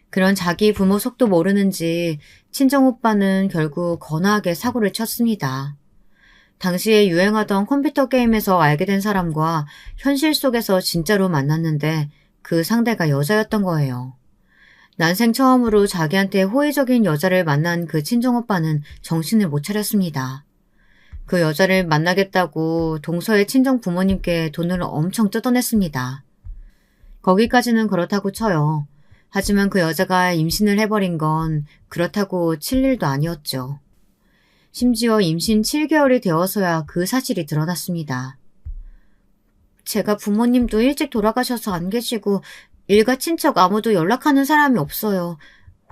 그런 자기 부모 속도 모르는지 친정오빠는 결국 거나하게 사고를 쳤습니다. 당시에 유행하던 컴퓨터 게임에서 알게 된 사람과 현실 속에서 진짜로 만났는데 그 상대가 여자였던 거예요. 난생 처음으로 자기한테 호의적인 여자를 만난 그 친정오빠는 정신을 못 차렸습니다. 그 여자를 만나겠다고 동서의 친정 부모님께 돈을 엄청 뜯어냈습니다. 거기까지는 그렇다고 쳐요. 하지만 그 여자가 임신을 해버린 건 그렇다고 칠 일도 아니었죠. 심지어 임신 7개월이 되어서야 그 사실이 드러났습니다. 제가 부모님도 일찍 돌아가셔서 안 계시고 일가 친척 아무도 연락하는 사람이 없어요.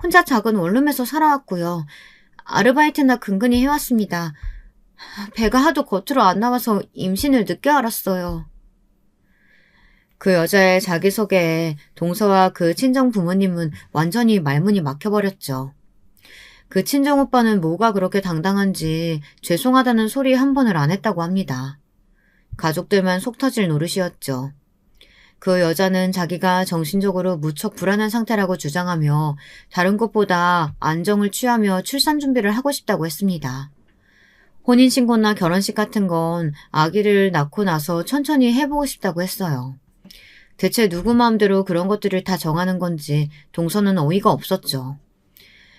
혼자 작은 원룸에서 살아왔고요. 아르바이트나 근근히 해왔습니다. 배가 하도 겉으로 안 나와서 임신을 늦게 알았어요. 그 여자의 자기소개에 동서와 그 친정 부모님은 완전히 말문이 막혀버렸죠. 그 친정오빠는 뭐가 그렇게 당당한지 죄송하다는 소리 한 번을 안 했다고 합니다. 가족들만 속 터질 노릇이었죠. 그 여자는 자기가 정신적으로 무척 불안한 상태라고 주장하며 다른 것보다 안정을 취하며 출산 준비를 하고 싶다고 했습니다. 혼인신고나 결혼식 같은 건 아기를 낳고 나서 천천히 해보고 싶다고 했어요. 대체 누구 마음대로 그런 것들을 다 정하는 건지 동서는 어이가 없었죠.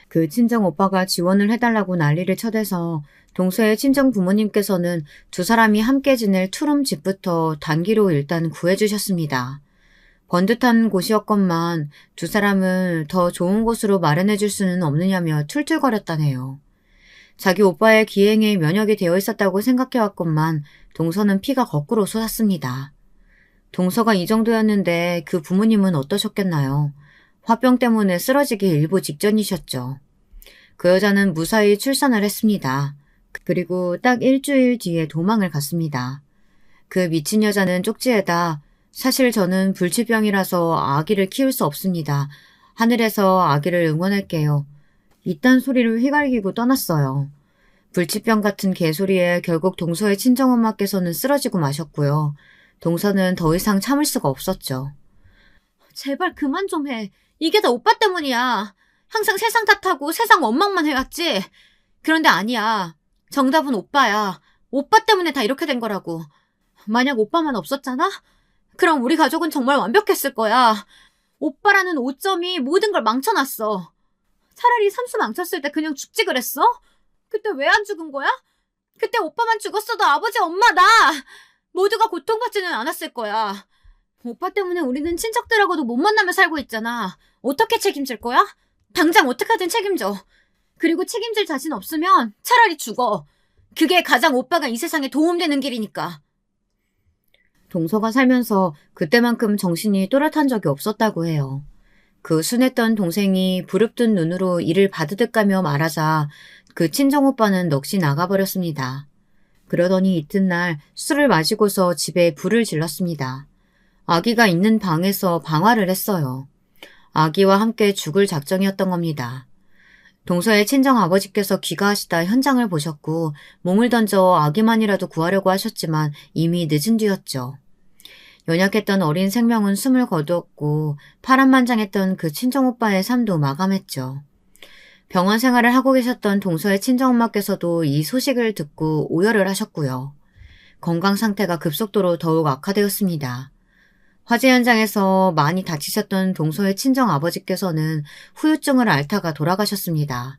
그 친정 오빠가 지원을 해달라고 난리를 쳐대서 동서의 친정 부모님께서는 두 사람이 함께 지낼 투룸 집부터 단기로 일단 구해주셨습니다. 번듯한 곳이었건만 두 사람을 더 좋은 곳으로 마련해줄 수는 없느냐며 툴툴거렸다네요. 자기 오빠의 기행에 면역이 되어 있었다고 생각해왔건만 동서는 피가 거꾸로 솟았습니다. 동서가 이 정도였는데 그 부모님은 어떠셨겠나요? 화병 때문에 쓰러지기 일보 직전이셨죠. 그 여자는 무사히 출산을 했습니다. 그리고 딱 일주일 뒤에 도망을 갔습니다. 그 미친 여자는 쪽지에다 사실 저는 불치병이라서 아기를 키울 수 없습니다. 하늘에서 아기를 응원할게요. 이딴 소리를 휘갈기고 떠났어요. 불치병 같은 개소리에 결국 동서의 친정엄마께서는 쓰러지고 마셨고요. 동서는 더 이상 참을 수가 없었죠. 제발 그만 좀 해. 이게 다 오빠 때문이야. 항상 세상 탓하고 세상 원망만 해왔지. 그런데 아니야. 정답은 오빠야. 오빠 때문에 다 이렇게 된 거라고. 만약 오빠만 없었잖아? 그럼 우리 가족은 정말 완벽했을 거야. 오빠라는 오점이 모든 걸 망쳐놨어. 차라리 삼수 망쳤을 때 그냥 죽지 그랬어? 그때 왜 안 죽은 거야? 그때 오빠만 죽었어도 아버지, 엄마, 나 모두가 고통받지는 않았을 거야. 오빠 때문에 우리는 친척들하고도 못 만나며 살고 있잖아. 어떻게 책임질 거야? 당장 어떻게든 책임져. 그리고 책임질 자신 없으면 차라리 죽어. 그게 가장 오빠가 이 세상에 도움되는 길이니까. 동서가 살면서 그때만큼 정신이 또렷한 적이 없었다고 해요. 그 순했던 동생이 부릅뜬 눈으로 이를 바드득 가며 말하자 그 친정오빠는 넋이 나가버렸습니다. 그러더니 이튿날 술을 마시고서 집에 불을 질렀습니다. 아기가 있는 방에서 방화를 했어요. 아기와 함께 죽을 작정이었던 겁니다. 동서의 친정아버지께서 귀가하시다 현장을 보셨고 몸을 던져 아기만이라도 구하려고 하셨지만 이미 늦은 뒤였죠. 연약했던 어린 생명은 숨을 거두었고 파란만장했던 그 친정오빠의 삶도 마감했죠. 병원 생활을 하고 계셨던 동서의 친정엄마께서도 이 소식을 듣고 오열을 하셨고요. 건강 상태가 급속도로 더욱 악화되었습니다. 화재 현장에서 많이 다치셨던 동서의 친정아버지께서는 후유증을 앓다가 돌아가셨습니다.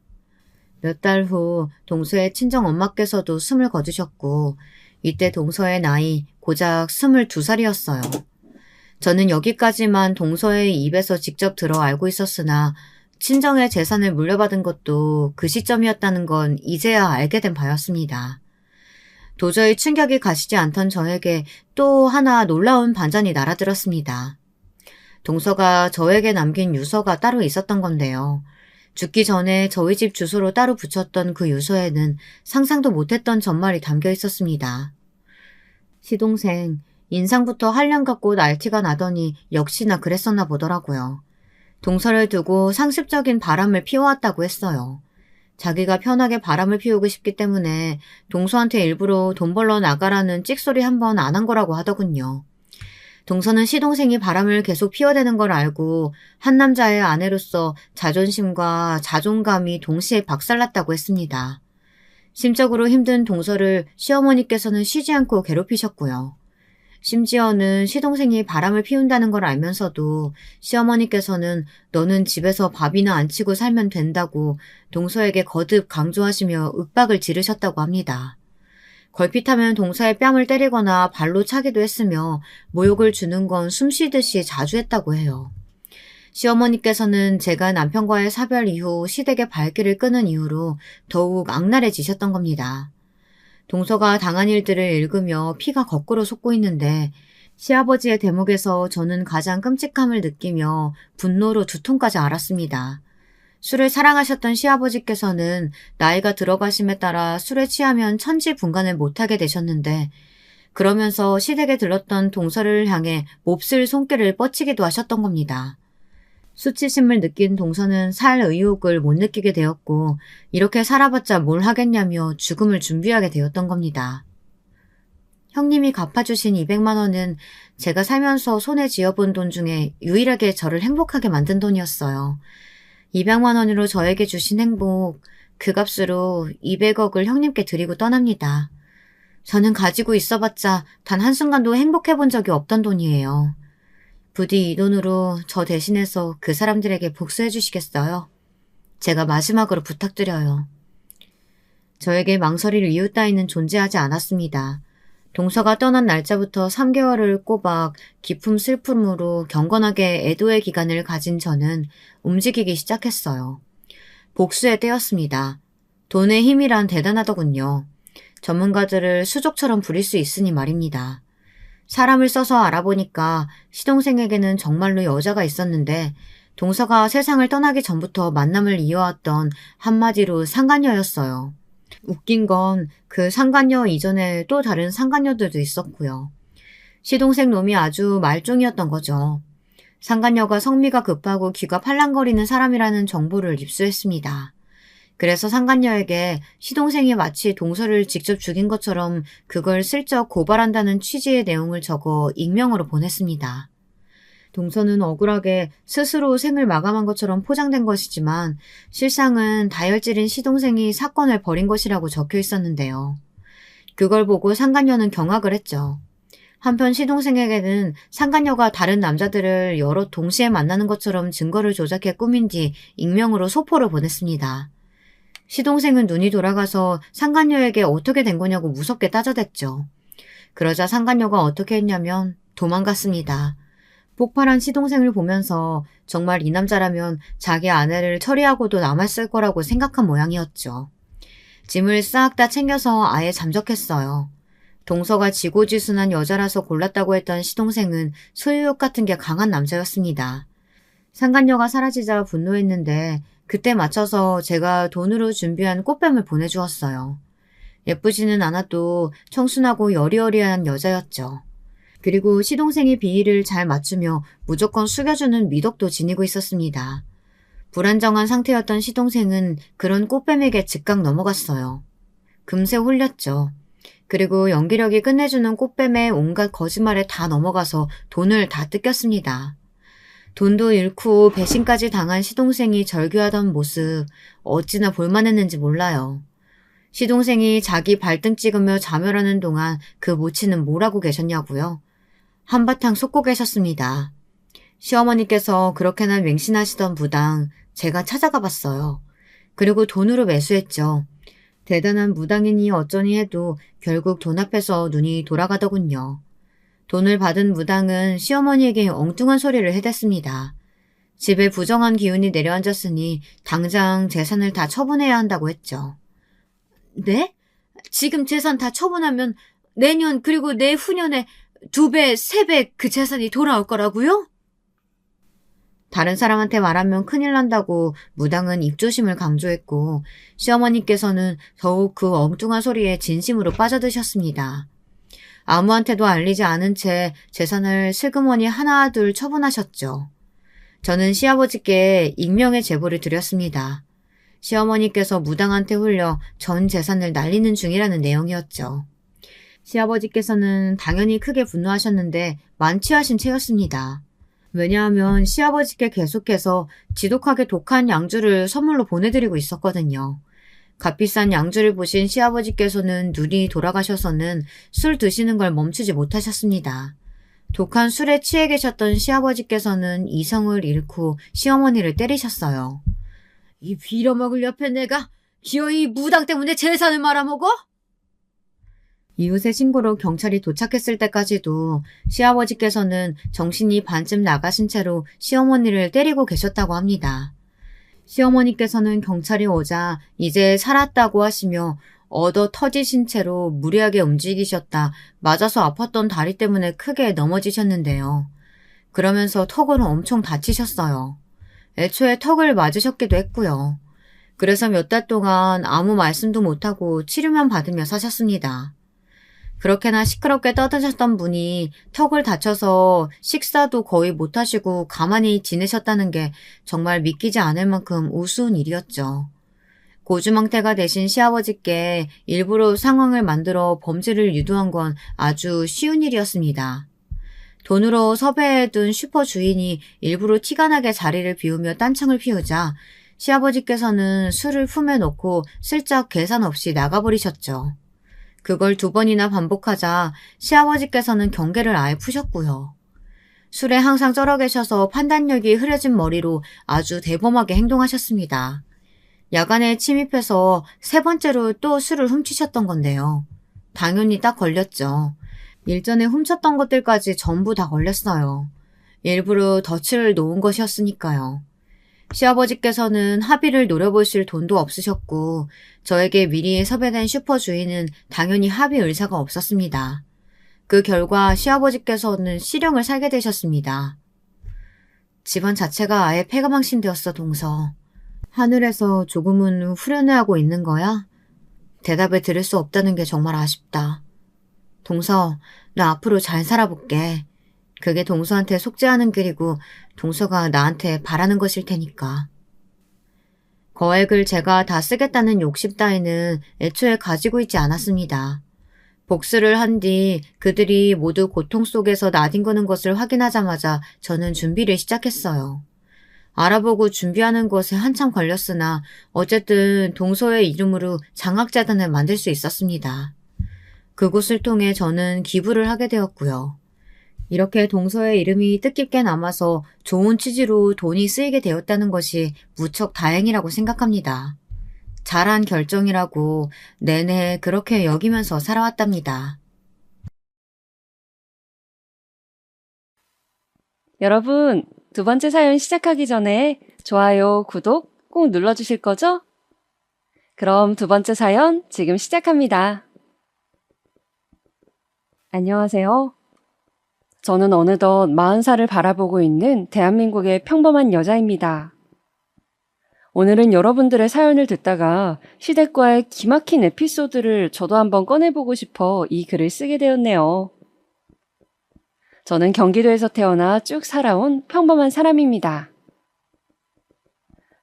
몇 달 후 동서의 친정엄마께서도 숨을 거두셨고 이때 동서의 나이 고작 22살이었어요. 저는 여기까지만 동서의 입에서 직접 들어 알고 있었으나 친정의 재산을 물려받은 것도 그 시점이었다는 건 이제야 알게 된 바였습니다. 도저히 충격이 가시지 않던 저에게 또 하나 놀라운 반전이 날아들었습니다. 동서가 저에게 남긴 유서가 따로 있었던 건데요. 죽기 전에 저희 집 주소로 따로 붙였던 그 유서에는 상상도 못했던 전말이 담겨 있었습니다. 시동생, 인상부터 한량 같고 날티가 나더니 역시나 그랬었나 보더라고요. 동서를 두고 상습적인 바람을 피워왔다고 했어요. 자기가 편하게 바람을 피우고 싶기 때문에 동서한테 일부러 돈 벌러 나가라는 찍소리 한 번 안 한 거라고 하더군요. 동서는 시동생이 바람을 계속 피워대는 걸 알고 한 남자의 아내로서 자존심과 자존감이 동시에 박살났다고 했습니다. 심적으로 힘든 동서를 시어머니께서는 쉬지 않고 괴롭히셨고요. 심지어는 시동생이 바람을 피운다는 걸 알면서도 시어머니께서는 너는 집에서 밥이나 안 치고 살면 된다고 동서에게 거듭 강조하시며 윽박을 지르셨다고 합니다. 걸핏하면 동서의 뺨을 때리거나 발로 차기도 했으며 모욕을 주는 건 숨쉬듯이 자주 했다고 해요. 시어머니께서는 제가 남편과의 사별 이후 시댁의 발길을 끄는 이유로 더욱 악랄해지셨던 겁니다. 동서가 당한 일들을 읽으며 피가 거꾸로 솟고 있는데 시아버지의 대목에서 저는 가장 끔찍함을 느끼며 분노로 두통까지 앓았습니다. 술을 사랑하셨던 시아버지께서는 나이가 들어가심에 따라 술에 취하면 천지분간을 못하게 되셨는데 그러면서 시댁에 들렀던 동서를 향해 몹쓸 손길을 뻗치기도 하셨던 겁니다. 수치심을 느낀 동서는 살 의욕을 못 느끼게 되었고 이렇게 살아봤자 뭘 하겠냐며 죽음을 준비하게 되었던 겁니다. 형님이 갚아주신 200만 원은 제가 살면서 손에 쥐어본 돈 중에 유일하게 저를 행복하게 만든 돈이었어요. 200만 원으로 저에게 주신 행복, 그 값으로 200억을 형님께 드리고 떠납니다. 저는 가지고 있어봤자 단 한순간도 행복해본 적이 없던 돈이에요. 부디 이 돈으로 저 대신해서 그 사람들에게 복수해 주시겠어요? 제가 마지막으로 부탁드려요. 저에게 망설일 이유 따위는 존재하지 않았습니다. 동서가 떠난 날짜부터 3개월을 꼬박 깊은 슬픔으로 경건하게 애도의 기간을 가진 저는 움직이기 시작했어요. 복수의 때였습니다. 돈의 힘이란 대단하더군요. 전문가들을 수족처럼 부릴 수 있으니 말입니다. 사람을 써서 알아보니까 시동생에게는 정말로 여자가 있었는데 동서가 세상을 떠나기 전부터 만남을 이어왔던 한마디로 상간녀였어요. 웃긴 건 그 상간녀 이전에 또 다른 상간녀들도 있었고요. 시동생 놈이 아주 말종이었던 거죠. 상간녀가 성미가 급하고 귀가 팔랑거리는 사람이라는 정보를 입수했습니다. 그래서 상간녀에게 시동생이 마치 동서를 직접 죽인 것처럼 그걸 슬쩍 고발한다는 취지의 내용을 적어 익명으로 보냈습니다. 동서는 억울하게 스스로 생을 마감한 것처럼 포장된 것이지만 실상은 다혈질인 시동생이 사건을 벌인 것이라고 적혀 있었는데요. 그걸 보고 상간녀는 경악을 했죠. 한편 시동생에게는 상간녀가 다른 남자들을 여럿 동시에 만나는 것처럼 증거를 조작해 꾸민 뒤 익명으로 소포를 보냈습니다. 시동생은 눈이 돌아가서 상간녀에게 어떻게 된 거냐고 무섭게 따져댔죠. 그러자 상간녀가 어떻게 했냐면 도망갔습니다. 폭발한 시동생을 보면서 정말 이 남자라면 자기 아내를 처리하고도 남았을 거라고 생각한 모양이었죠. 짐을 싹 다 챙겨서 아예 잠적했어요. 동서가 지고지순한 여자라서 골랐다고 했던 시동생은 소유욕 같은 게 강한 남자였습니다. 상간녀가 사라지자 분노했는데 그때 맞춰서 제가 돈으로 준비한 꽃뱀을 보내주었어요. 예쁘지는 않아도 청순하고 여리여리한 여자였죠. 그리고 시동생의 비위를 잘 맞추며 무조건 숙여주는 미덕도 지니고 있었습니다. 불안정한 상태였던 시동생은 그런 꽃뱀에게 즉각 넘어갔어요. 금세 홀렸죠. 그리고 연기력이 끝내주는 꽃뱀의 온갖 거짓말에 다 넘어가서 돈을 다 뜯겼습니다. 돈도 잃고 배신까지 당한 시동생이 절규하던 모습 어찌나 볼만했는지 몰라요. 시동생이 자기 발등 찍으며 자멸하는 동안 그 모치는 뭘 하고 계셨냐고요? 한바탕 솟고 계셨습니다. 시어머니께서 그렇게나 맹신하시던 무당 제가 찾아가 봤어요. 그리고 돈으로 매수했죠. 대단한 무당이니 어쩌니 해도 결국 돈 앞에서 눈이 돌아가더군요. 돈을 받은 무당은 시어머니에게 엉뚱한 소리를 해댔습니다. 집에 부정한 기운이 내려앉았으니 당장 재산을 다 처분해야 한다고 했죠. 네? 지금 재산 다 처분하면 내년 그리고 내후년에 2배, 3배 그 재산이 돌아올 거라고요? 다른 사람한테 말하면 큰일 난다고 무당은 입조심을 강조했고 시어머니께서는 더욱 그 엉뚱한 소리에 진심으로 빠져드셨습니다. 아무한테도 알리지 않은 채 재산을 슬그머니 하나둘 처분하셨죠. 저는 시아버지께 익명의 제보를 드렸습니다. 시어머니께서 무당한테 홀려 전 재산을 날리는 중이라는 내용이었죠. 시아버지께서는 당연히 크게 분노하셨는데 만취하신 채였습니다. 왜냐하면 시아버지께 계속해서 지독하게 독한 양주를 선물로 보내드리고 있었거든요. 값비싼 양주를 보신 시아버지께서는 눈이 돌아가셔서는 술 드시는 걸 멈추지 못하셨습니다. 독한 술에 취해 계셨던 시아버지께서는 이성을 잃고 시어머니를 때리셨어요. 이 빌어먹을 옆에 내가 기어이 무당 때문에 재산을 말아먹어? 이웃의 신고로 경찰이 도착했을 때까지도 시아버지께서는 정신이 반쯤 나가신 채로 시어머니를 때리고 계셨다고 합니다. 시어머니께서는 경찰이 오자 이제 살았다고 하시며 얻어 터지신 채로 무리하게 움직이셨다 맞아서 아팠던 다리 때문에 크게 넘어지셨는데요. 그러면서 턱으로 엄청 다치셨어요. 애초에 턱을 맞으셨기도 했고요. 그래서 몇 달 동안 아무 말씀도 못하고 치료만 받으며 사셨습니다. 그렇게나 시끄럽게 떠드셨던 분이 턱을 다쳐서 식사도 거의 못하시고 가만히 지내셨다는 게 정말 믿기지 않을 만큼 우스운 일이었죠. 고주망태가 되신 시아버지께 일부러 상황을 만들어 범죄를 유도한 건 아주 쉬운 일이었습니다. 돈으로 섭외해둔 슈퍼 주인이 일부러 티가 나게 자리를 비우며 딴청을 피우자 시아버지께서는 술을 품에 놓고 슬쩍 계산 없이 나가버리셨죠. 그걸 2번이나 반복하자 시아버지께서는 경계를 아예 푸셨고요. 술에 항상 쩔어 계셔서 판단력이 흐려진 머리로 아주 대범하게 행동하셨습니다. 야간에 침입해서 3번째로 또 술을 훔치셨던 건데요. 당연히 딱 걸렸죠. 일전에 훔쳤던 것들까지 전부 다 걸렸어요. 일부러 덫을 놓은 것이었으니까요. 시아버지께서는 합의를 노려보실 돈도 없으셨고 저에게 미리 섭외된 슈퍼 주인은 당연히 합의 의사가 없었습니다. 그 결과 시아버지께서는 실형을 살게 되셨습니다. 집안 자체가 아예 폐가망신되었어, 동서. 하늘에서 조금은 후련해하고 있는 거야? 대답을 들을 수 없다는 게 정말 아쉽다. 동서, 나 앞으로 잘 살아볼게. 그게 동서한테 속죄하는 길이고 동서가 나한테 바라는 것일 테니까. 거액을 제가 다 쓰겠다는 욕심 따위는 애초에 가지고 있지 않았습니다. 복수를 한 뒤 그들이 모두 고통 속에서 나뒹구는 것을 확인하자마자 저는 준비를 시작했어요. 알아보고 준비하는 것에 한참 걸렸으나 어쨌든 동서의 이름으로 장학재단을 만들 수 있었습니다. 그곳을 통해 저는 기부를 하게 되었고요. 이렇게 동서의 이름이 뜻깊게 남아서 좋은 취지로 돈이 쓰이게 되었다는 것이 무척 다행이라고 생각합니다. 잘한 결정이라고 내내 그렇게 여기면서 살아왔답니다. 여러분, 2번째 사연 시작하기 전에 좋아요, 구독 꼭 눌러주실 거죠? 그럼 2번째 사연 지금 시작합니다. 안녕하세요. 저는 어느덧 40살을 바라보고 있는 대한민국의 평범한 여자입니다. 오늘은 여러분들의 사연을 듣다가 시댁과의 기막힌 에피소드를 저도 한번 꺼내보고 싶어 이 글을 쓰게 되었네요. 저는 경기도에서 태어나 쭉 살아온 평범한 사람입니다.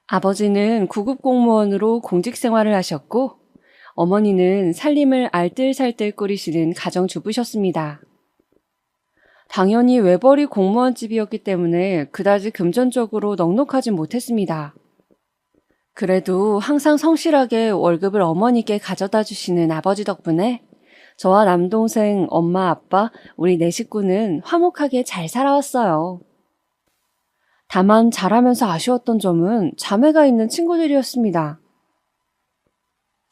아버지는 구급 공무원으로 공직 생활을 하셨고 어머니는 살림을 알뜰살뜰 꾸리시는 가정주부셨습니다. 당연히 외벌이 공무원 집이었기 때문에 그다지 금전적으로 넉넉하지 못했습니다. 그래도 항상 성실하게 월급을 어머니께 가져다 주시는 아버지 덕분에 저와 남동생, 엄마, 아빠, 우리 4식구는 화목하게 잘 살아왔어요. 다만 자라면서 아쉬웠던 점은 자매가 있는 친구들이었습니다.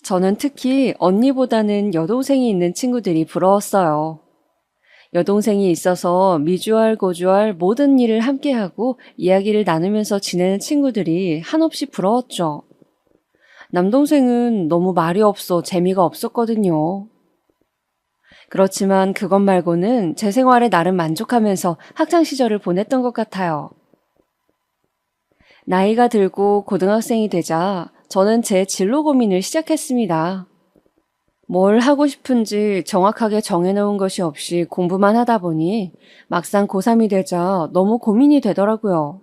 저는 특히 언니보다는 여동생이 있는 친구들이 부러웠어요. 여동생이 있어서 미주알 고주알 모든 일을 함께하고 이야기를 나누면서 지내는 친구들이 한없이 부러웠죠. 남동생은 너무 말이 없어 재미가 없었거든요. 그렇지만 그것 말고는 제 생활에 나름 만족하면서 학창시절을 보냈던 것 같아요. 나이가 들고 고등학생이 되자 저는 제 진로 고민을 시작했습니다. 뭘 하고 싶은지 정확하게 정해놓은 것이 없이 공부만 하다 보니 막상 고3이 되자 너무 고민이 되더라고요.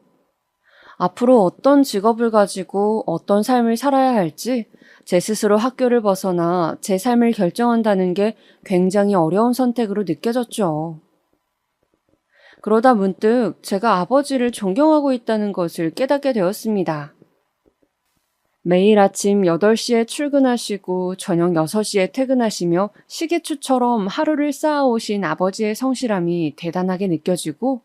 앞으로 어떤 직업을 가지고 어떤 삶을 살아야 할지 제 스스로 학교를 벗어나 제 삶을 결정한다는 게 굉장히 어려운 선택으로 느껴졌죠. 그러다 문득 제가 아버지를 존경하고 있다는 것을 깨닫게 되었습니다. 매일 아침 8시에 출근하시고 저녁 6시에 퇴근하시며 시계추처럼 하루를 쌓아오신 아버지의 성실함이 대단하게 느껴지고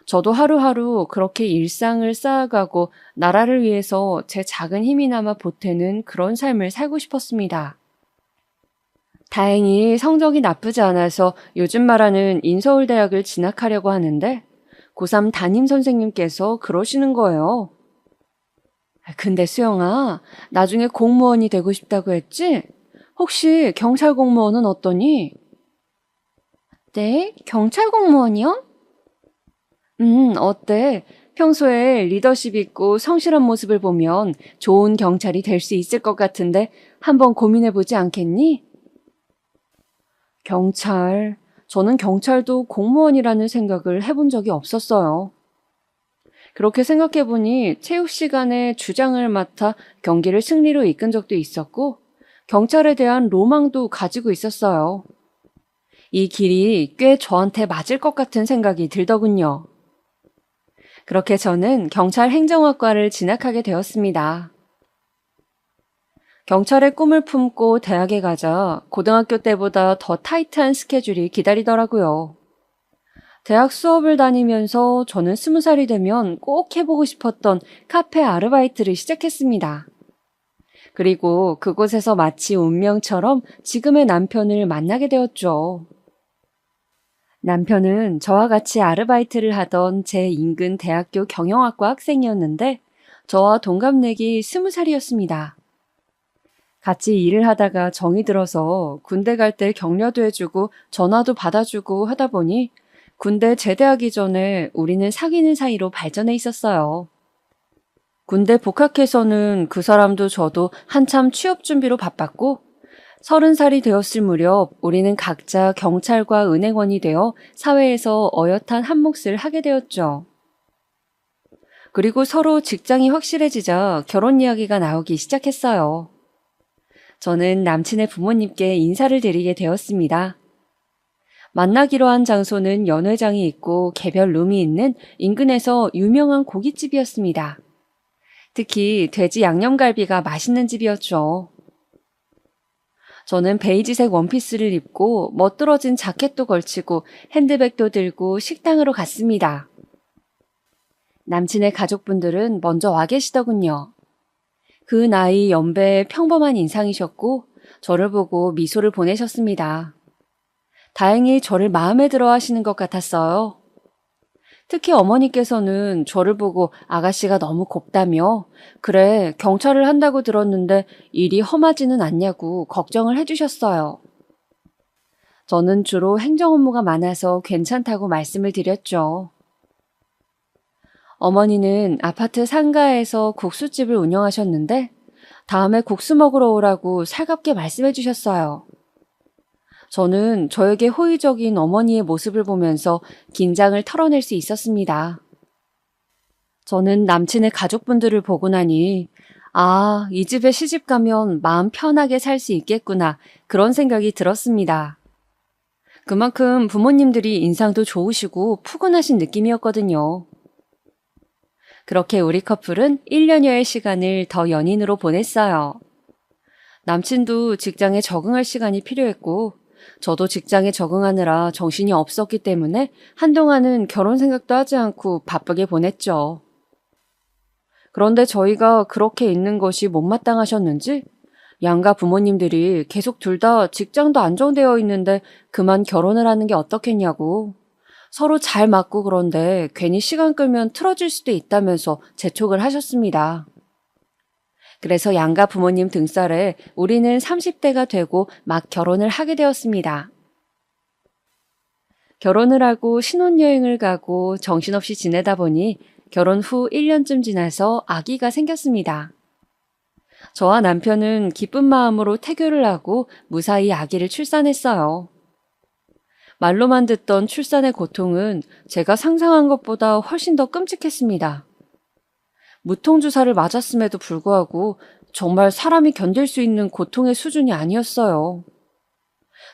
저도 하루하루 그렇게 일상을 쌓아가고 나라를 위해서 제 작은 힘이나마 보태는 그런 삶을 살고 싶었습니다. 다행히 성적이 나쁘지 않아서 요즘 말하는 인서울대학을 진학하려고 하는데 고3 담임 선생님께서 그러시는 거예요. 근데 수영아, 나중에 공무원이 되고 싶다고 했지? 혹시 경찰 공무원은 어떠니? 네, 경찰 공무원이요? 어때? 평소에 리더십 있고 성실한 모습을 보면 좋은 경찰이 될 수 있을 것 같은데 한번 고민해보지 않겠니? 경찰. 저는 경찰도 공무원이라는 생각을 해본 적이 없었어요. 그렇게 생각해보니 체육 시간에 주장을 맡아 경기를 승리로 이끈 적도 있었고 경찰에 대한 로망도 가지고 있었어요. 이 길이 꽤 저한테 맞을 것 같은 생각이 들더군요. 그렇게 저는 경찰 행정학과를 진학하게 되었습니다. 경찰의 꿈을 품고 대학에 가자 고등학교 때보다 더 타이트한 스케줄이 기다리더라고요. 대학 수업을 다니면서 저는 20살이 되면 꼭 해보고 싶었던 카페 아르바이트를 시작했습니다. 그리고 그곳에서 마치 운명처럼 지금의 남편을 만나게 되었죠. 남편은 저와 같이 아르바이트를 하던 제 인근 대학교 경영학과 학생이었는데 저와 동갑내기 20살이었습니다. 같이 일을 하다가 정이 들어서 군대 갈 때 격려도 해주고 전화도 받아주고 하다 보니 군대 제대하기 전에 우리는 사귀는 사이로 발전해 있었어요. 군대 복학해서는 그 사람도 저도 한참 취업 준비로 바빴고 30살이 되었을 무렵 우리는 각자 경찰과 은행원이 되어 사회에서 어엿한 한 몫을 하게 되었죠. 그리고 서로 직장이 확실해지자 결혼 이야기가 나오기 시작했어요. 저는 남친의 부모님께 인사를 드리게 되었습니다. 만나기로 한 장소는 연회장이 있고 개별 룸이 있는 인근에서 유명한 고깃집이었습니다. 특히 돼지 양념갈비가 맛있는 집이었죠. 저는 베이지색 원피스를 입고 멋들어진 자켓도 걸치고 핸드백도 들고 식당으로 갔습니다. 남친의 가족분들은 먼저 와 계시더군요. 그 나이 연배의 평범한 인상이셨고 저를 보고 미소를 보내셨습니다. 다행히 저를 마음에 들어 하시는 것 같았어요. 특히 어머니께서는 저를 보고 아가씨가 너무 곱다며 그래 경찰을 한다고 들었는데 일이 험하지는 않냐고 걱정을 해주셨어요. 저는 주로 행정 업무가 많아서 괜찮다고 말씀을 드렸죠. 어머니는 아파트 상가에서 국수집을 운영하셨는데 다음에 국수 먹으러 오라고 살갑게 말씀해 주셨어요. 저는 저에게 호의적인 어머니의 모습을 보면서 긴장을 털어낼 수 있었습니다. 저는 남친의 가족분들을 보고 나니 아, 이 집에 시집 가면 마음 편하게 살 수 있겠구나 그런 생각이 들었습니다. 그만큼 부모님들이 인상도 좋으시고 푸근하신 느낌이었거든요. 그렇게 우리 커플은 1년여의 시간을 더 연인으로 보냈어요. 남친도 직장에 적응할 시간이 필요했고 저도 직장에 적응하느라 정신이 없었기 때문에 한동안은 결혼 생각도 하지 않고 바쁘게 보냈죠. 그런데 저희가 그렇게 있는 것이 못마땅하셨는지 양가 부모님들이 계속 둘 다 직장도 안정되어 있는데 그만 결혼을 하는 게 어떻겠냐고 서로 잘 맞고 그런데 괜히 시간 끌면 틀어질 수도 있다면서 재촉을 하셨습니다. 그래서 양가 부모님 등살에 우리는 30대가 되고 막 결혼을 하게 되었습니다. 결혼을 하고 신혼여행을 가고 정신없이 지내다 보니 결혼 후 1년쯤 지나서 아기가 생겼습니다. 저와 남편은 기쁜 마음으로 태교를 하고 무사히 아기를 출산했어요. 말로만 듣던 출산의 고통은 제가 상상한 것보다 훨씬 더 끔찍했습니다. 무통주사를 맞았음에도 불구하고 정말 사람이 견딜 수 있는 고통의 수준이 아니었어요.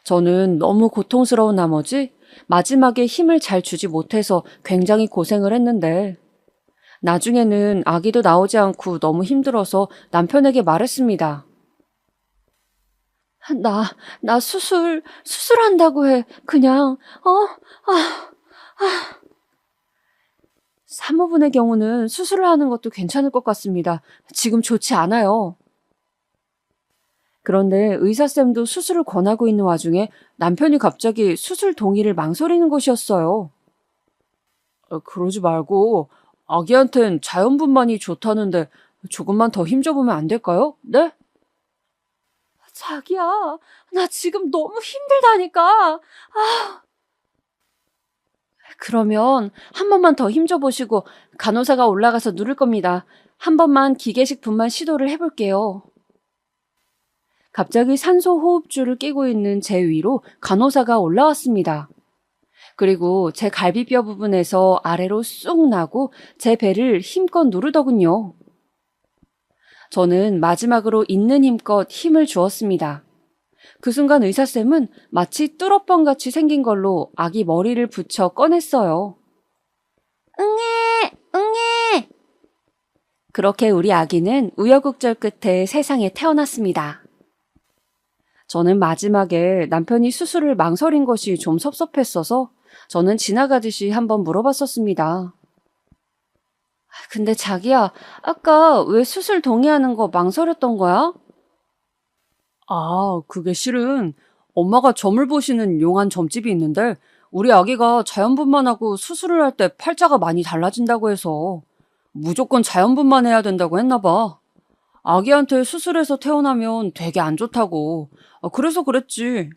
저는 너무 고통스러운 나머지 마지막에 힘을 잘 주지 못해서 굉장히 고생을 했는데 나중에는 아기도 나오지 않고 너무 힘들어서 남편에게 말했습니다. 나 수술한다고 해. 그냥, 사모분의 경우는 수술을 하는 것도 괜찮을 것 같습니다. 지금 좋지 않아요. 그런데 의사쌤도 수술을 권하고 있는 와중에 남편이 갑자기 수술 동의를 망설이는 것이었어요. 그러지 말고 아기한텐 자연분만이 좋다는데 조금만 더 힘줘보면 안 될까요? 네? 자기야, 나 지금 너무 힘들다니까. 그러면 한 번만 더 힘줘보시고 간호사가 올라가서 누를 겁니다. 한 번만 기계식 분만 시도를 해볼게요. 갑자기 산소 호흡줄을 끼고 있는 제 위로 간호사가 올라왔습니다. 그리고 제 갈비뼈 부분에서 아래로 쑥 나고 제 배를 힘껏 누르더군요. 저는 마지막으로 있는 힘껏 힘을 주었습니다. 그 순간 의사쌤은 마치 뚫어뻥같이 생긴 걸로 아기 머리를 붙여 꺼냈어요. 응애! 응애! 그렇게 우리 아기는 우여곡절 끝에 세상에 태어났습니다. 저는 마지막에 남편이 수술을 망설인 것이 좀 섭섭했어서 저는 지나가듯이 한번 물어봤었습니다. 근데 자기야, 아까 왜 수술 동의하는 거 망설였던 거야? 그게 실은 엄마가 점을 보시는 용한 점집이 있는데 우리 아기가 자연분만하고 수술을 할 때 팔자가 많이 달라진다고 해서 무조건 자연분만해야 된다고 했나 봐. 아기한테 수술해서 태어나면 되게 안 좋다고. 그래서 그랬지.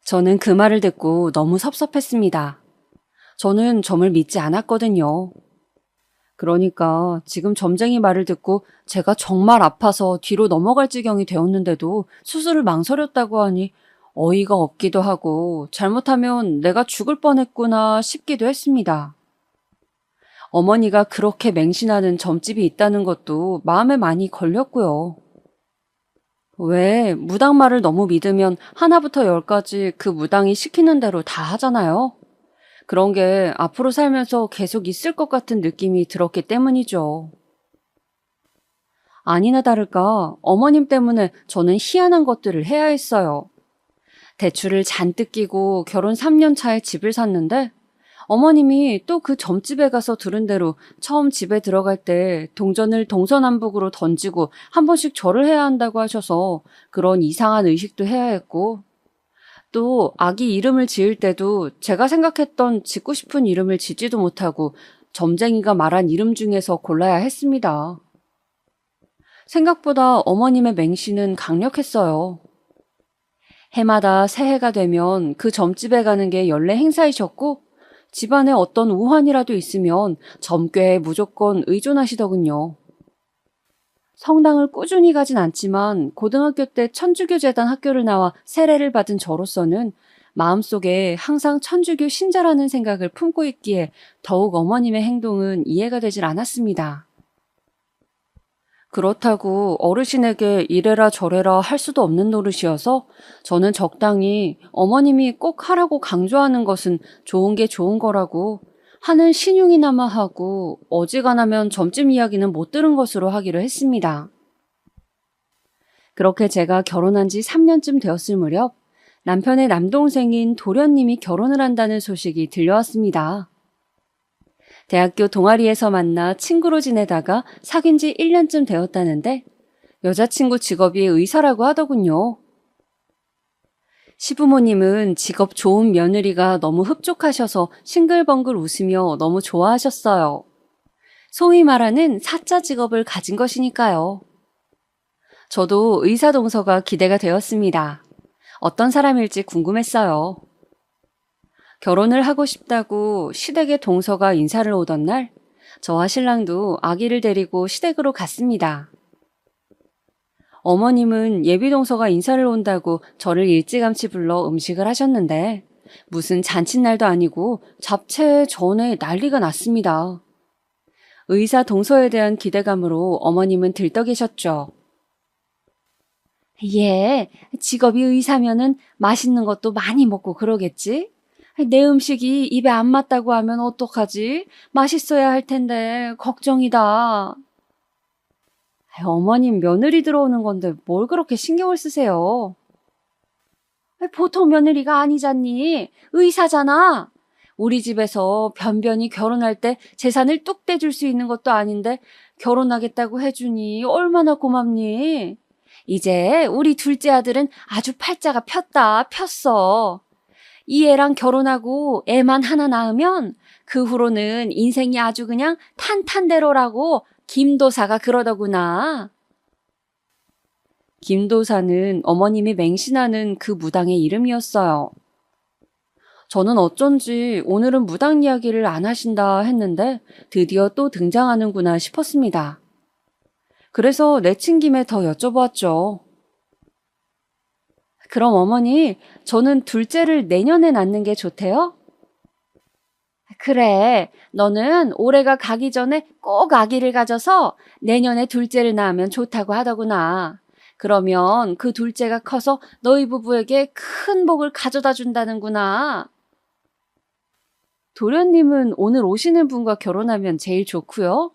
저는 그 말을 듣고 너무 섭섭했습니다. 저는 점을 믿지 않았거든요. 그러니까 지금 점쟁이 말을 듣고 제가 정말 아파서 뒤로 넘어갈 지경이 되었는데도 수술을 망설였다고 하니 어이가 없기도 하고 잘못하면 내가 죽을 뻔했구나 싶기도 했습니다. 어머니가 그렇게 맹신하는 점집이 있다는 것도 마음에 많이 걸렸고요. 왜 무당말을 너무 믿으면 하나부터 열까지 그 무당이 시키는 대로 다 하잖아요. 그런 게 앞으로 살면서 계속 있을 것 같은 느낌이 들었기 때문이죠. 아니나 다를까 어머님 때문에 저는 희한한 것들을 해야 했어요. 대출을 잔뜩 끼고 결혼 3년 차에 집을 샀는데 어머님이 또 그 점집에 가서 들은 대로 처음 집에 들어갈 때 동전을 동서남북으로 던지고 한 번씩 절을 해야 한다고 하셔서 그런 이상한 의식도 해야 했고 또 아기 이름을 지을 때도 제가 생각했던 짓고 싶은 이름을 짓지도 못하고 점쟁이가 말한 이름 중에서 골라야 했습니다. 생각보다 어머님의 맹신은 강력했어요. 해마다 새해가 되면 그 점집에 가는 게 연례 행사이셨고 집안에 어떤 우환이라도 있으면 점괘에 무조건 의존하시더군요. 성당을 꾸준히 가진 않지만 고등학교 때 천주교재단 학교를 나와 세례를 받은 저로서는 마음속에 항상 천주교 신자라는 생각을 품고 있기에 더욱 어머님의 행동은 이해가 되질 않았습니다. 그렇다고 어르신에게 이래라 저래라 할 수도 없는 노릇이어서 저는 적당히 어머님이 꼭 하라고 강조하는 것은 좋은 게 좋은 거라고 하는 신용이나마 하고 어지간하면 점집 이야기는 못 들은 것으로 하기로 했습니다. 그렇게 제가 결혼한 지 3년쯤 되었을 무렵 남편의 남동생인 도련님이 결혼을 한다는 소식이 들려왔습니다. 대학교 동아리에서 만나 친구로 지내다가 사귄 지 1년쯤 되었다는데 여자친구 직업이 의사라고 하더군요. 시부모님은 직업 좋은 며느리가 너무 흡족하셔서 싱글벙글 웃으며 너무 좋아하셨어요. 소위 말하는 사자 직업을 가진 것이니까요. 저도 의사 동서가 기대가 되었습니다. 어떤 사람일지 궁금했어요. 결혼을 하고 싶다고 시댁의 동서가 인사를 오던 날 저와 신랑도 아기를 데리고 시댁으로 갔습니다. 어머님은 예비동서가 인사를 온다고 저를 일찌감치 불러 음식을 하셨는데 무슨 잔칫날도 아니고 잡채 전에 난리가 났습니다. 의사 동서에 대한 기대감으로 어머님은 들떠계셨죠. 예, 직업이 의사면은 맛있는 것도 많이 먹고 그러겠지? 내 음식이 입에 안 맞다고 하면 어떡하지? 맛있어야 할 텐데 걱정이다. 어머님 며느리 들어오는 건데 뭘 그렇게 신경을 쓰세요? 보통 며느리가 아니잖니. 의사잖아. 우리 집에서 변변히 결혼할 때 재산을 뚝 떼줄 수 있는 것도 아닌데 결혼하겠다고 해주니 얼마나 고맙니? 이제 우리 둘째 아들은 아주 팔자가 폈어. 이 애랑 결혼하고 애만 하나 낳으면 그 후로는 인생이 아주 그냥 탄탄대로라고 김도사가 그러더구나. 김도사는 어머님이 맹신하는 그 무당의 이름이었어요. 저는 어쩐지 오늘은 무당 이야기를 안 하신다 했는데 드디어 또 등장하는구나 싶었습니다. 그래서 내친 김에 더 여쭤보았죠. 그럼 어머니, 저는 둘째를 내년에 낳는 게 좋대요? 그래, 너는 올해가 가기 전에 꼭 아기를 가져서 내년에 둘째를 낳으면 좋다고 하더구나. 그러면 그 둘째가 커서 너희 부부에게 큰 복을 가져다 준다는구나. 도련님은 오늘 오시는 분과 결혼하면 제일 좋고요.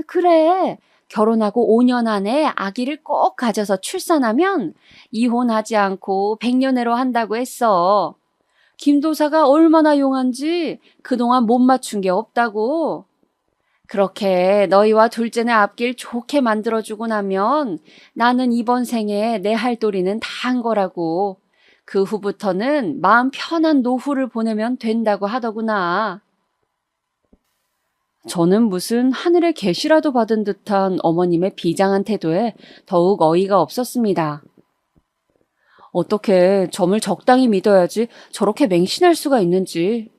그래, 결혼하고 5년 안에 아기를 꼭 가져서 출산하면 이혼하지 않고 백년해로 한다고 했어. 김도사가 얼마나 용한지 그동안 못 맞춘 게 없다고. 그렇게 너희와 둘째네 앞길 좋게 만들어주고 나면 나는 이번 생에 내 할 도리는 다 한 거라고. 그 후부터는 마음 편한 노후를 보내면 된다고 하더구나. 저는 무슨 하늘의 계시라도 받은 듯한 어머님의 비장한 태도에 더욱 어이가 없었습니다. 어떻게 점을 적당히 믿어야지 저렇게 맹신할 수가 있는지.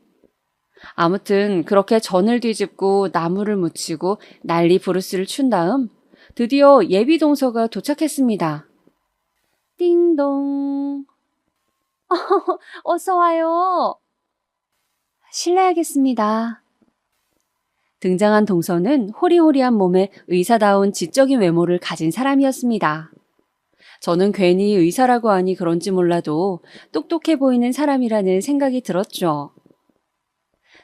아무튼 그렇게 전을 뒤집고 나무를 묻히고 난리 부르스를 춘 다음 드디어 예비 동서가 도착했습니다. 띵동. 어서 와요. 실례하겠습니다. 등장한 동서는 호리호리한 몸에 의사다운 지적인 외모를 가진 사람이었습니다. 저는 괜히 의사라고 하니 그런지 몰라도 똑똑해 보이는 사람이라는 생각이 들었죠.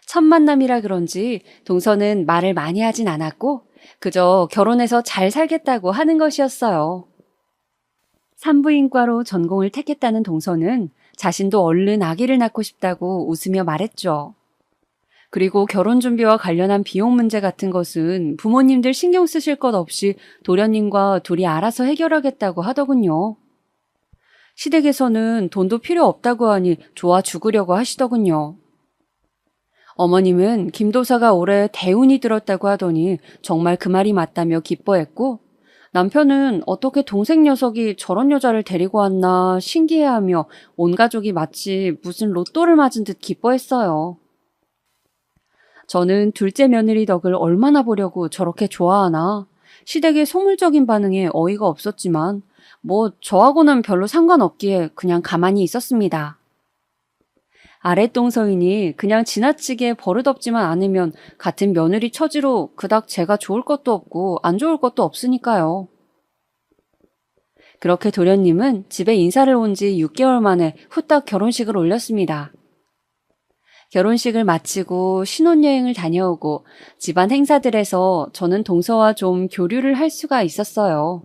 첫 만남이라 그런지 동서는 말을 많이 하진 않았고 그저 결혼해서 잘 살겠다고 하는 것이었어요. 산부인과로 전공을 택했다는 동서는 자신도 얼른 아기를 낳고 싶다고 웃으며 말했죠. 그리고 결혼 준비와 관련한 비용 문제 같은 것은 부모님들 신경 쓰실 것 없이 도련님과 둘이 알아서 해결하겠다고 하더군요. 시댁에서는 돈도 필요 없다고 하니 좋아 죽으려고 하시더군요. 어머님은 김도사가 올해 대운이 들었다고 하더니 정말 그 말이 맞다며 기뻐했고 남편은 어떻게 동생 녀석이 저런 여자를 데리고 왔나 신기해하며 온 가족이 마치 무슨 로또를 맞은 듯 기뻐했어요. 저는 둘째 며느리 덕을 얼마나 보려고 저렇게 좋아하나 시댁의 속물적인 반응에 어이가 없었지만 뭐 저하고는 별로 상관없기에 그냥 가만히 있었습니다. 아랫동서이니 그냥 지나치게 버릇없지만 않으면 같은 며느리 처지로 그닥 제가 좋을 것도 없고 안 좋을 것도 없으니까요. 그렇게 도련님은 집에 인사를 온 지 6개월 만에 후딱 결혼식을 올렸습니다. 결혼식을 마치고 신혼여행을 다녀오고 집안 행사들에서 저는 동서와 좀 교류를 할 수가 있었어요.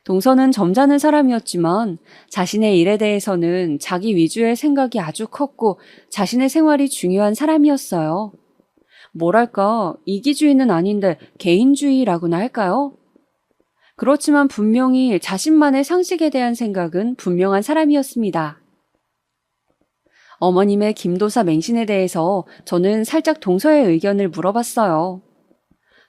동서는 점잖은 사람이었지만 자신의 일에 대해서는 자기 위주의 생각이 아주 컸고 자신의 생활이 중요한 사람이었어요. 뭐랄까, 이기주의는 아닌데 개인주의라고나 할까요? 그렇지만 분명히 자신만의 상식에 대한 생각은 분명한 사람이었습니다. 어머님의 김도사 맹신에 대해서 저는 살짝 동서의 의견을 물어봤어요.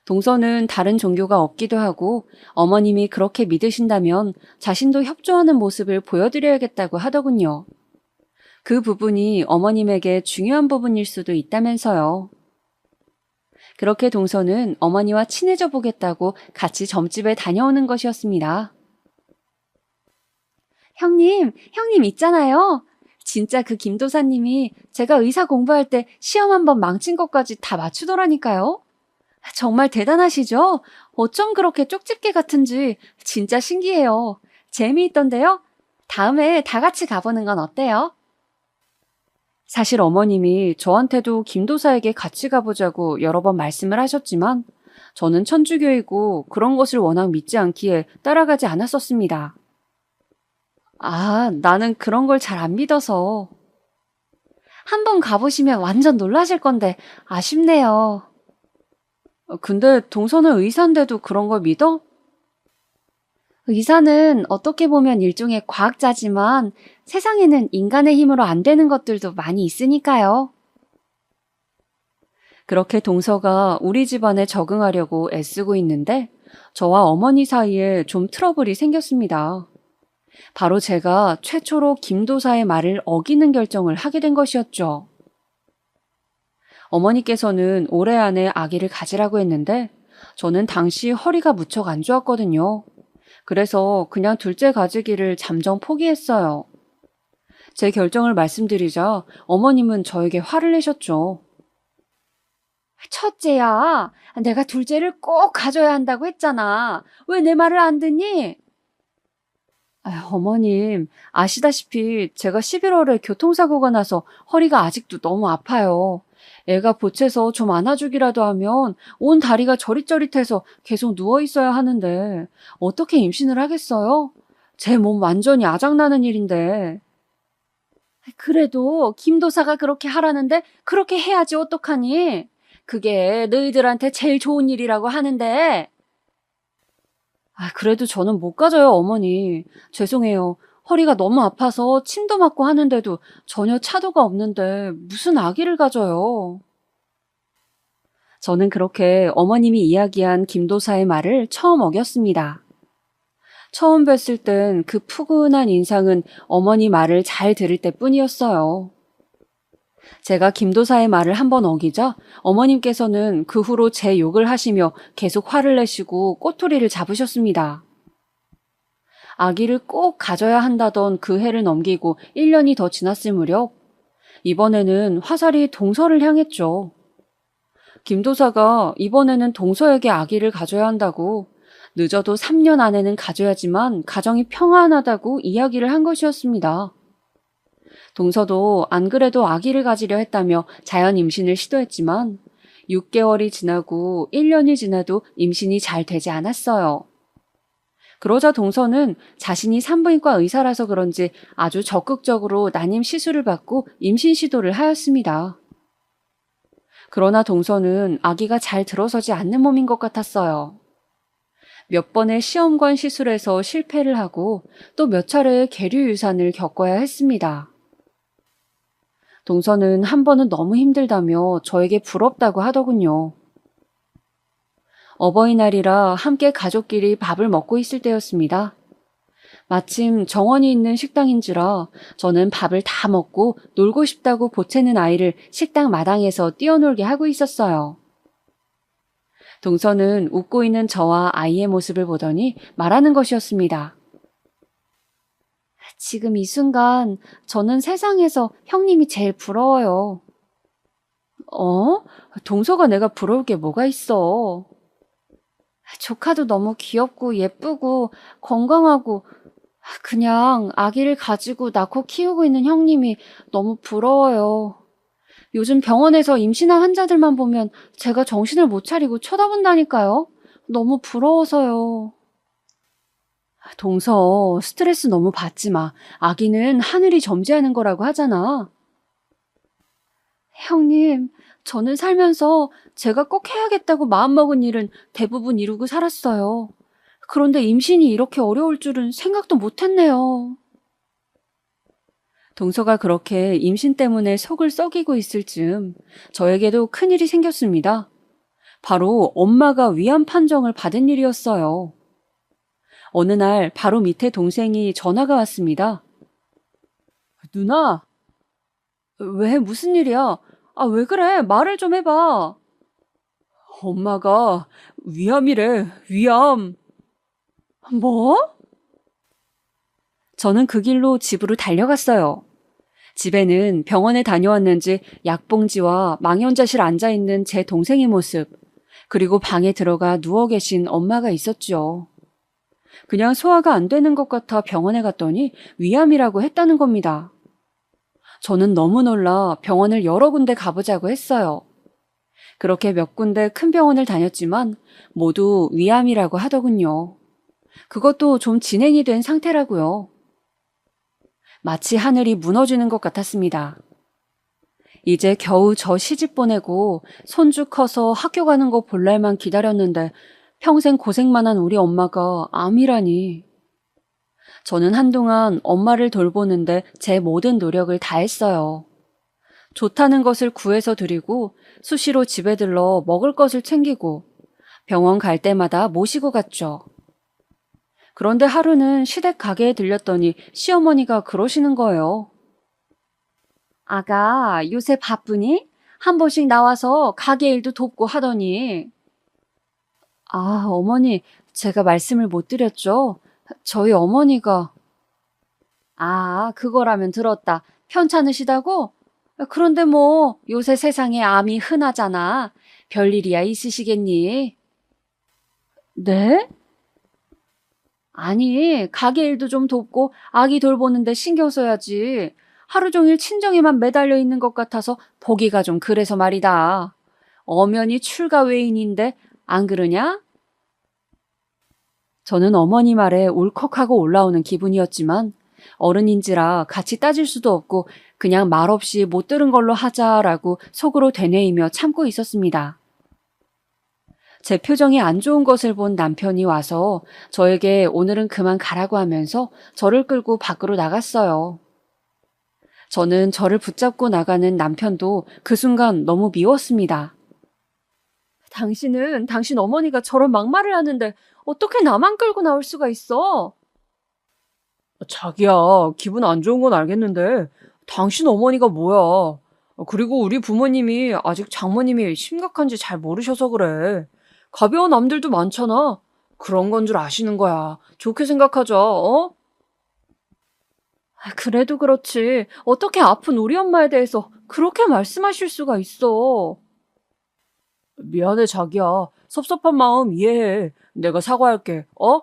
동서는 다른 종교가 없기도 하고 어머님이 그렇게 믿으신다면 자신도 협조하는 모습을 보여드려야겠다고 하더군요. 그 부분이 어머님에게 중요한 부분일 수도 있다면서요. 그렇게 동서는 어머니와 친해져 보겠다고 같이 점집에 다녀오는 것이었습니다. 형님 있잖아요. 진짜 그 김도사님이 제가 의사 공부할 때 시험 한 번 망친 것까지 다 맞추더라니까요. 정말 대단하시죠? 어쩜 그렇게 쪽집게 같은지 진짜 신기해요. 재미있던데요? 다음에 다 같이 가보는 건 어때요? 사실 어머님이 저한테도 김도사에게 같이 가보자고 여러 번 말씀을 하셨지만 저는 천주교이고 그런 것을 워낙 믿지 않기에 따라가지 않았었습니다. 아, 나는 그런 걸 잘 안 믿어서. 한번 가보시면 완전 놀라실 건데 아쉽네요. 근데 동서는 의사인데도 그런 걸 믿어? 의사는 어떻게 보면 일종의 과학자지만 세상에는 인간의 힘으로 안 되는 것들도 많이 있으니까요. 그렇게 동서가 우리 집안에 적응하려고 애쓰고 있는데 저와 어머니 사이에 좀 트러블이 생겼습니다. 바로 제가 최초로 김도사의 말을 어기는 결정을 하게 된 것이었죠. 어머니께서는 올해 안에 아기를 가지라고 했는데 저는 당시 허리가 무척 안 좋았거든요. 그래서 그냥 둘째 가지기를 잠정 포기했어요. 제 결정을 말씀드리자 어머님은 저에게 화를 내셨죠. 첫째야, 내가 둘째를 꼭 가져야 한다고 했잖아. 왜 내 말을 안 듣니? 어머님, 아시다시피 제가 11월에 교통사고가 나서 허리가 아직도 너무 아파요. 애가 보채서 좀 안아주기라도 하면 온 다리가 저릿저릿해서 계속 누워있어야 하는데 어떻게 임신을 하겠어요? 제 몸 완전히 아작나는 일인데. 그래도 김도사가 그렇게 하라는데 그렇게 해야지 어떡하니? 그게 너희들한테 제일 좋은 일이라고 하는데. 그래도 저는 못 가져요, 어머니. 죄송해요. 허리가 너무 아파서 침도 맞고 하는데도 전혀 차도가 없는데 무슨 아기를 가져요. 저는 그렇게 어머님이 이야기한 김도사의 말을 처음 어겼습니다. 처음 뵀을 땐 그 푸근한 인상은 어머니 말을 잘 들을 때뿐이었어요. 제가 김도사의 말을 한번 어기자 어머님께서는 그 후로 제 욕을 하시며 계속 화를 내시고 꼬투리를 잡으셨습니다. 아기를 꼭 가져야 한다던 그 해를 넘기고 1년이 더 지났을 무렵 이번에는 화살이 동서를 향했죠. 김도사가 이번에는 동서에게 아기를 가져야 한다고 늦어도 3년 안에는 가져야지만 가정이 평안하다고 이야기를 한 것이었습니다. 동서도 안 그래도 아기를 가지려 했다며 자연 임신을 시도했지만 6개월이 지나고 1년이 지나도 임신이 잘 되지 않았어요. 그러자 동서는 자신이 산부인과 의사라서 그런지 아주 적극적으로 난임 시술을 받고 임신 시도를 하였습니다. 그러나 동서는 아기가 잘 들어서지 않는 몸인 것 같았어요. 몇 번의 시험관 시술에서 실패를 하고 또 몇 차례의 계류 유산을 겪어야 했습니다. 동서는 한 번은 너무 힘들다며 저에게 부럽다고 하더군요. 어버이날이라 함께 가족끼리 밥을 먹고 있을 때였습니다. 마침 정원이 있는 식당인지라 저는 밥을 다 먹고 놀고 싶다고 보채는 아이를 식당 마당에서 뛰어놀게 하고 있었어요. 동서는 웃고 있는 저와 아이의 모습을 보더니 말하는 것이었습니다. 지금 이 순간 저는 세상에서 형님이 제일 부러워요. 동서가 내가 부러울 게 뭐가 있어? 조카도 너무 귀엽고 예쁘고 건강하고 그냥 아기를 가지고 낳고 키우고 있는 형님이 너무 부러워요. 요즘 병원에서 임신한 환자들만 보면 제가 정신을 못 차리고 쳐다본다니까요. 너무 부러워서요. 동서, 스트레스 너무 받지 마. 아기는 하늘이 점지하는 거라고 하잖아. 형님, 저는 살면서 제가 꼭 해야겠다고 마음먹은 일은 대부분 이루고 살았어요. 그런데 임신이 이렇게 어려울 줄은 생각도 못했네요. 동서가 그렇게 임신 때문에 속을 썩이고 있을 즈음 저에게도 큰일이 생겼습니다. 바로 엄마가 위암 판정을 받은 일이었어요. 어느 날 바로 밑에 동생이 전화가 왔습니다. 누나, 왜 무슨 일이야? 왜 그래? 말을 좀 해봐. 엄마가 위암이래, 위암. 뭐? 저는 그 길로 집으로 달려갔어요. 집에는 병원에 다녀왔는지 약봉지와 망연자실 앉아있는 제 동생의 모습, 그리고 방에 들어가 누워 계신 엄마가 있었죠. 그냥 소화가 안 되는 것 같아 병원에 갔더니 위암이라고 했다는 겁니다. 저는 너무 놀라 병원을 여러 군데 가보자고 했어요. 그렇게 몇 군데 큰 병원을 다녔지만 모두 위암이라고 하더군요. 그것도 좀 진행이 된 상태라고요. 마치 하늘이 무너지는 것 같았습니다. 이제 겨우 저 시집 보내고 손주 커서 학교 가는 거 볼 날만 기다렸는데 평생 고생만 한 우리 엄마가 암이라니. 저는 한동안 엄마를 돌보는데 제 모든 노력을 다했어요. 좋다는 것을 구해서 드리고 수시로 집에 들러 먹을 것을 챙기고 병원 갈 때마다 모시고 갔죠. 그런데 하루는 시댁 가게에 들렸더니 시어머니가 그러시는 거예요. 아가, 요새 바쁘니? 한 번씩 나와서 가게 일도 돕고 하더니. 아, 어머니, 제가 말씀을 못 드렸죠? 저희 어머니가. 아, 그거라면 들었다. 편찮으시다고? 그런데 뭐 요새 세상에 암이 흔하잖아. 별일이야 있으시겠니? 네? 아니, 가게 일도 좀 돕고 아기 돌보는데 신경 써야지. 하루 종일 친정에만 매달려 있는 것 같아서 보기가 좀 그래서 말이다. 엄연히 출가 외인인데 안 그러냐? 저는 어머니 말에 울컥하고 올라오는 기분이었지만 어른인지라 같이 따질 수도 없고 그냥 말없이 못 들은 걸로 하자라고 속으로 되뇌이며 참고 있었습니다. 제 표정이 안 좋은 것을 본 남편이 와서 저에게 오늘은 그만 가라고 하면서 저를 끌고 밖으로 나갔어요. 저는 저를 붙잡고 나가는 남편도 그 순간 너무 미웠습니다. 당신은 당신 어머니가 저런 막말을 하는데 어떻게 나만 끌고 나올 수가 있어? 자기야, 기분 안 좋은 건 알겠는데 당신 어머니가 뭐야? 그리고 우리 부모님이 아직 장모님이 심각한지 잘 모르셔서 그래. 가벼운 암들도 많잖아. 그런 건 줄 아시는 거야. 좋게 생각하자, 어? 그래도 그렇지. 어떻게 아픈 우리 엄마에 대해서 그렇게 말씀하실 수가 있어? 미안해, 자기야. 섭섭한 마음 이해해. 내가 사과할게, 어?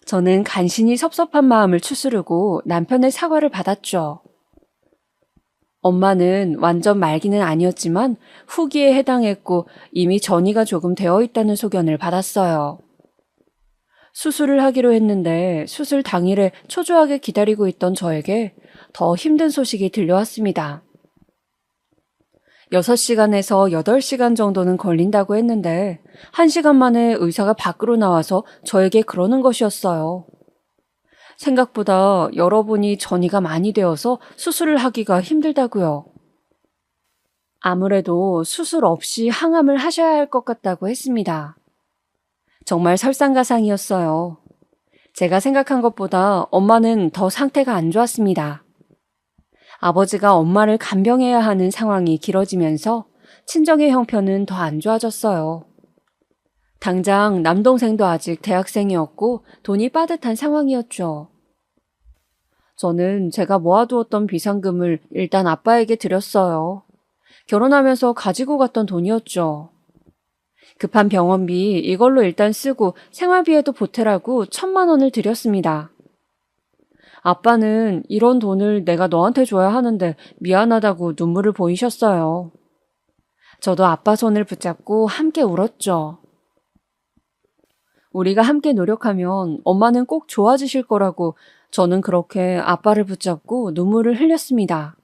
저는 간신히 섭섭한 마음을 추스르고 남편의 사과를 받았죠. 엄마는 완전 말기는 아니었지만 후기에 해당했고 이미 전이가 조금 되어 있다는 소견을 받았어요. 수술을 하기로 했는데 수술 당일에 초조하게 기다리고 있던 저에게 더 힘든 소식이 들려왔습니다. 6시간에서 8시간 정도는 걸린다고 했는데 1시간 만에 의사가 밖으로 나와서 저에게 그러는 것이었어요. 생각보다 여러분이 전이가 많이 되어서 수술을 하기가 힘들다고요. 아무래도 수술 없이 항암을 하셔야 할 것 같다고 했습니다. 정말 설상가상이었어요. 제가 생각한 것보다 엄마는 더 상태가 안 좋았습니다. 아버지가 엄마를 간병해야 하는 상황이 길어지면서 친정의 형편은 더 안 좋아졌어요. 당장 남동생도 아직 대학생이었고 돈이 빠듯한 상황이었죠. 저는 제가 모아두었던 비상금을 일단 아빠에게 드렸어요. 결혼하면서 가지고 갔던 돈이었죠. 급한 병원비 이걸로 일단 쓰고 생활비에도 보태라고 1,000만 원을 드렸습니다. 아빠는 이런 돈을 내가 너한테 줘야 하는데 미안하다고 눈물을 보이셨어요. 저도 아빠 손을 붙잡고 함께 울었죠. 우리가 함께 노력하면 엄마는 꼭 좋아지실 거라고 저는 그렇게 아빠를 붙잡고 눈물을 흘렸습니다.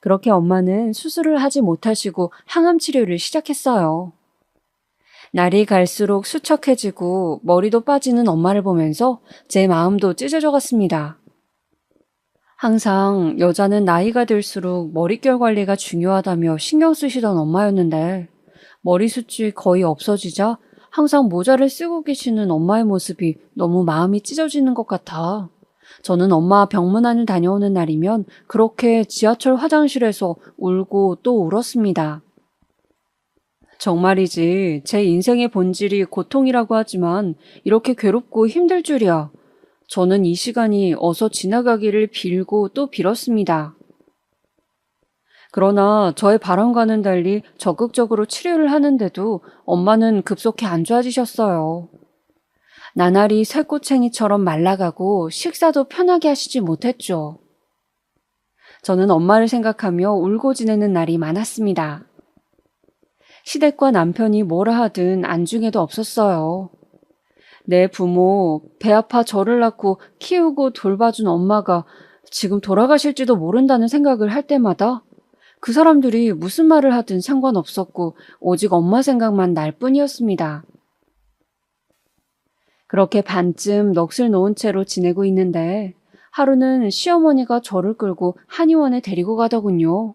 그렇게 엄마는 수술을 하지 못하시고 항암 치료를 시작했어요. 날이 갈수록 수척해지고 머리도 빠지는 엄마를 보면서 제 마음도 찢어져 갔습니다. 항상 여자는 나이가 들수록 머릿결 관리가 중요하다며 신경 쓰시던 엄마였는데 머리숱이 거의 없어지자 항상 모자를 쓰고 계시는 엄마의 모습이 너무 마음이 찢어지는 것 같아. 저는 엄마 병문안을 다녀오는 날이면 그렇게 지하철 화장실에서 울고 또 울었습니다. 정말이지 제 인생의 본질이 고통이라고 하지만 이렇게 괴롭고 힘들 줄이야. 저는 이 시간이 어서 지나가기를 빌고 또 빌었습니다. 그러나 저의 바람과는 달리 적극적으로 치료를 하는데도 엄마는 급속히 안 좋아지셨어요. 나날이 쇠꼬챙이처럼 말라가고 식사도 편하게 하시지 못했죠. 저는 엄마를 생각하며 울고 지내는 날이 많았습니다. 시댁과 남편이 뭐라 하든 안중에도 없었어요. 내 부모, 배 아파 저를 낳고 키우고 돌봐준 엄마가 지금 돌아가실지도 모른다는 생각을 할 때마다 그 사람들이 무슨 말을 하든 상관없었고 오직 엄마 생각만 날 뿐이었습니다. 그렇게 반쯤 넋을 놓은 채로 지내고 있는데 하루는 시어머니가 저를 끌고 한의원에 데리고 가더군요.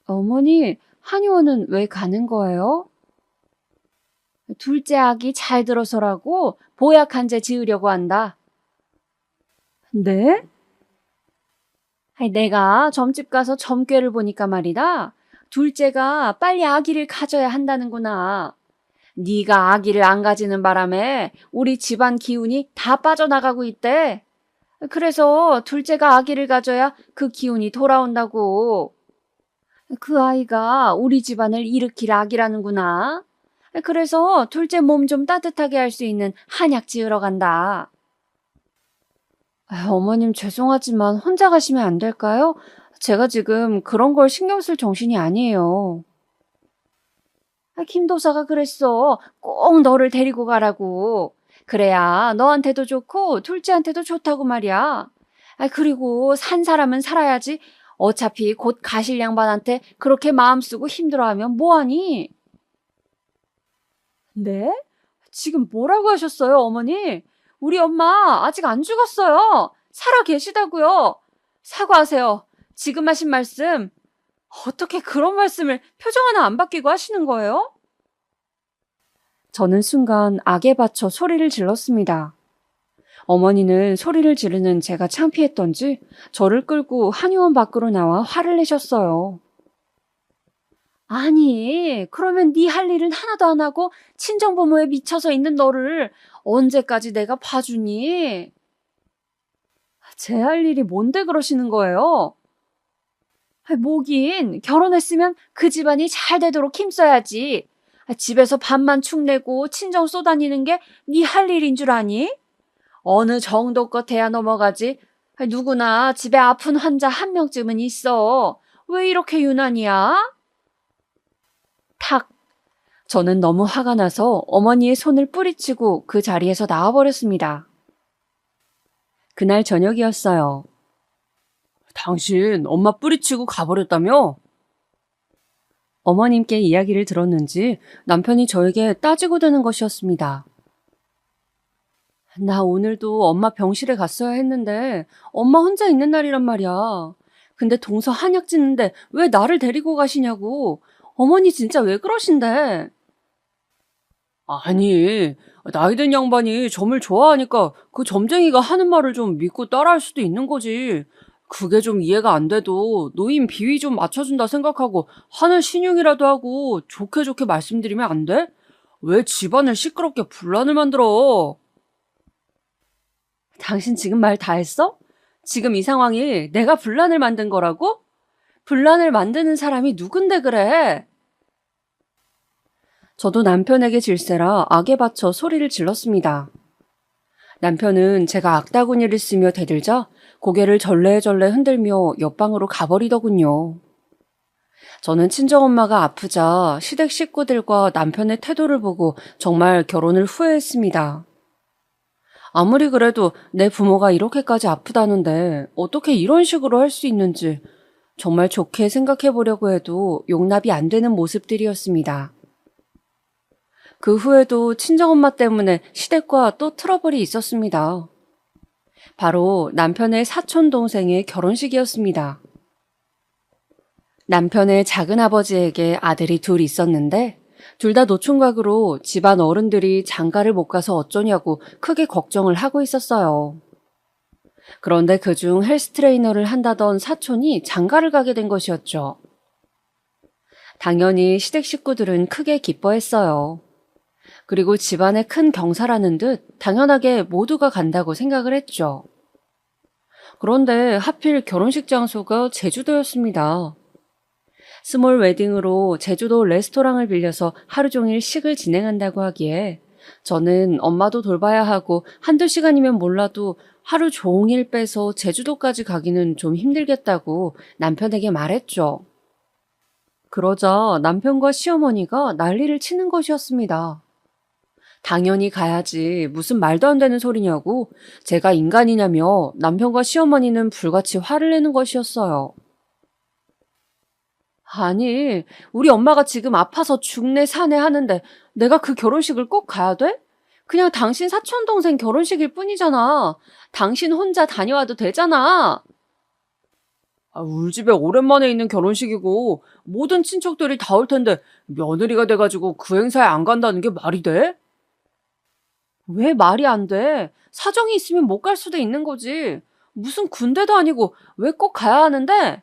어머니, 한의원은 왜 가는 거예요? 둘째 아기 잘 들어서라고 보약 한 제 지으려고 한다. 네? 내가 점집 가서 점괘를 보니까 말이다. 둘째가 빨리 아기를 가져야 한다는구나. 네가 아기를 안 가지는 바람에 우리 집안 기운이 다 빠져나가고 있대. 그래서 둘째가 아기를 가져야 그 기운이 돌아온다고. 그 아이가 우리 집안을 일으킬 아기라는구나. 그래서 둘째 몸 좀 따뜻하게 할 수 있는 한약 지으러 간다. 어머님 죄송하지만 혼자 가시면 안 될까요? 제가 지금 그런 걸 신경 쓸 정신이 아니에요. 김도사가 그랬어. 꼭 너를 데리고 가라고. 그래야 너한테도 좋고 둘째한테도 좋다고 말이야. 그리고 산 사람은 살아야지. 어차피 곧 가실 양반한테 그렇게 마음 쓰고 힘들어하면 뭐하니? 네? 지금 뭐라고 하셨어요, 어머니? 우리 엄마 아직 안 죽었어요. 살아 계시다고요. 사과하세요. 지금 하신 말씀. 어떻게 그런 말씀을 표정 하나 안 바뀌고 하시는 거예요? 저는 순간 악에 받쳐 소리를 질렀습니다. 어머니는 소리를 지르는 제가 창피했던지 저를 끌고 한의원 밖으로 나와 화를 내셨어요. 아니, 그러면 네 할 일은 하나도 안 하고 친정부모에 미쳐서 있는 너를 언제까지 내가 봐주니? 제 할 일이 뭔데 그러시는 거예요? 뭐긴 결혼했으면 그 집안이 잘 되도록 힘써야지. 집에서 밥만 축내고 친정 쏘다니는 게 네 할 일인 줄 아니? 어느 정도껏 돼야 넘어가지. 누구나 집에 아픈 환자 한 명쯤은 있어. 왜 이렇게 유난이야? 탁! 저는 너무 화가 나서 어머니의 손을 뿌리치고 그 자리에서 나와버렸습니다. 그날 저녁이었어요. 당신 엄마 뿌리치고 가버렸다며? 어머님께 이야기를 들었는지 남편이 저에게 따지고 드는 것이었습니다. 나 오늘도 엄마 병실에 갔어야 했는데 엄마 혼자 있는 날이란 말이야. 근데 동서 한약 짓는데 왜 나를 데리고 가시냐고. 어머니 진짜 왜 그러신데? 아니, 나이든 양반이 점을 좋아하니까 그 점쟁이가 하는 말을 좀 믿고 따라할 수도 있는 거지. 그게 좀 이해가 안 돼도 노인 비위 좀 맞춰준다 생각하고 하는 신용이라도 하고 좋게 좋게 말씀드리면 안 돼? 왜 집안을 시끄럽게 분란을 만들어? 당신 지금 말 다 했어? 지금 이 상황이 내가 분란을 만든 거라고? 분란을 만드는 사람이 누군데 그래? 저도 남편에게 질세라 악에 받쳐 소리를 질렀습니다. 남편은 제가 악다구니를 쓰며 대들자 고개를 절레절레 흔들며 옆방으로 가버리더군요. 저는 친정엄마가 아프자 시댁 식구들과 남편의 태도를 보고 정말 결혼을 후회했습니다. 아무리 그래도 내 부모가 이렇게까지 아프다는데 어떻게 이런 식으로 할 수 있는지 정말 좋게 생각해 보려고 해도 용납이 안 되는 모습들이었습니다. 그 후에도 친정엄마 때문에 시댁과 또 트러블이 있었습니다. 바로 남편의 사촌 동생의 결혼식이었습니다. 남편의 작은아버지에게 아들이 둘 있었는데 둘 다 노총각으로 집안 어른들이 장가를 못 가서 어쩌냐고 크게 걱정을 하고 있었어요. 그런데 그중 헬스 트레이너를 한다던 사촌이 장가를 가게 된 것이었죠. 당연히 시댁 식구들은 크게 기뻐했어요. 그리고 집안의 큰 경사라는 듯 당연하게 모두가 간다고 생각을 했죠. 그런데 하필 결혼식 장소가 제주도였습니다. 스몰 웨딩으로 제주도 레스토랑을 빌려서 하루 종일 식을 진행한다고 하기에 저는 엄마도 돌봐야 하고 한두 시간이면 몰라도 하루 종일 빼서 제주도까지 가기는 좀 힘들겠다고 남편에게 말했죠. 그러자 남편과 시어머니가 난리를 치는 것이었습니다. 당연히 가야지. 무슨 말도 안 되는 소리냐고. 제가 인간이냐며 남편과 시어머니는 불같이 화를 내는 것이었어요. 아니, 우리 엄마가 지금 아파서 죽네 사네 하는데 내가 그 결혼식을 꼭 가야 돼? 그냥 당신 사촌동생 결혼식일 뿐이잖아. 당신 혼자 다녀와도 되잖아. 우리 집에 오랜만에 있는 결혼식이고 모든 친척들이 다 올 텐데 며느리가 돼가지고 그 행사에 안 간다는 게 말이 돼? 왜 말이 안 돼? 사정이 있으면 못 갈 수도 있는 거지. 무슨 군대도 아니고 왜 꼭 가야 하는데?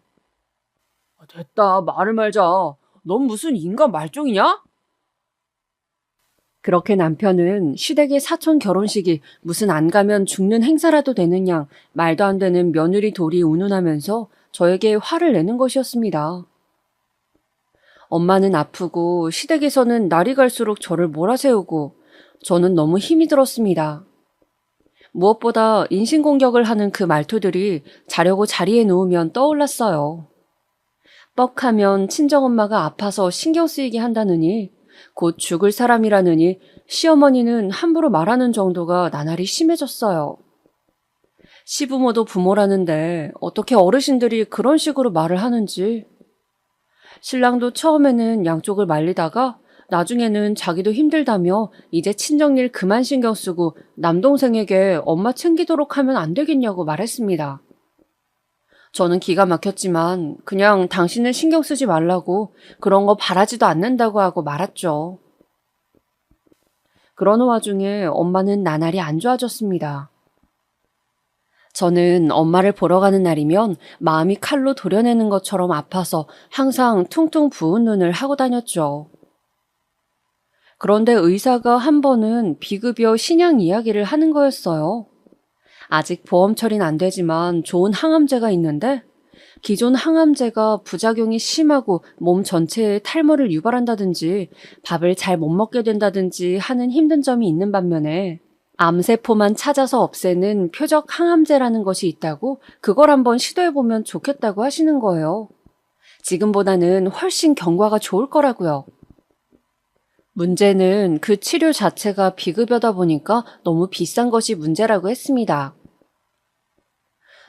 됐다, 말을 말자. 넌 무슨 인간 말종이냐? 그렇게 남편은 시댁의 사촌 결혼식이 무슨 안 가면 죽는 행사라도 되는 양 말도 안 되는 며느리 돌이 운운하면서 저에게 화를 내는 것이었습니다. 엄마는 아프고 시댁에서는 날이 갈수록 저를 몰아세우고 저는 너무 힘이 들었습니다. 무엇보다 인신공격을 하는 그 말투들이 자려고 자리에 누우면 떠올랐어요. 뻑하면 친정엄마가 아파서 신경 쓰이게 한다느니 곧 죽을 사람이라느니 시어머니는 함부로 말하는 정도가 나날이 심해졌어요. 시부모도 부모라는데 어떻게 어르신들이 그런 식으로 말을 하는지. 신랑도 처음에는 양쪽을 말리다가 나중에는 자기도 힘들다며 이제 친정일 그만 신경 쓰고 남동생에게 엄마 챙기도록 하면 안 되겠냐고 말했습니다. 저는 기가 막혔지만 그냥 당신은 신경 쓰지 말라고 그런 거 바라지도 않는다고 하고 말았죠. 그러는 와중에 엄마는 나날이 안 좋아졌습니다. 저는 엄마를 보러 가는 날이면 마음이 칼로 도려내는 것처럼 아파서 항상 퉁퉁 부은 눈을 하고 다녔죠. 그런데 의사가 한 번은 비급여 신양 이야기를 하는 거였어요. 아직 보험 처리는 안 되지만 좋은 항암제가 있는데 기존 항암제가 부작용이 심하고 몸 전체에 탈모를 유발한다든지 밥을 잘 못 먹게 된다든지 하는 힘든 점이 있는 반면에 암세포만 찾아서 없애는 표적 항암제라는 것이 있다고 그걸 한번 시도해보면 좋겠다고 하시는 거예요. 지금보다는 훨씬 경과가 좋을 거라고요. 문제는 그 치료 자체가 비급여다 보니까 너무 비싼 것이 문제라고 했습니다.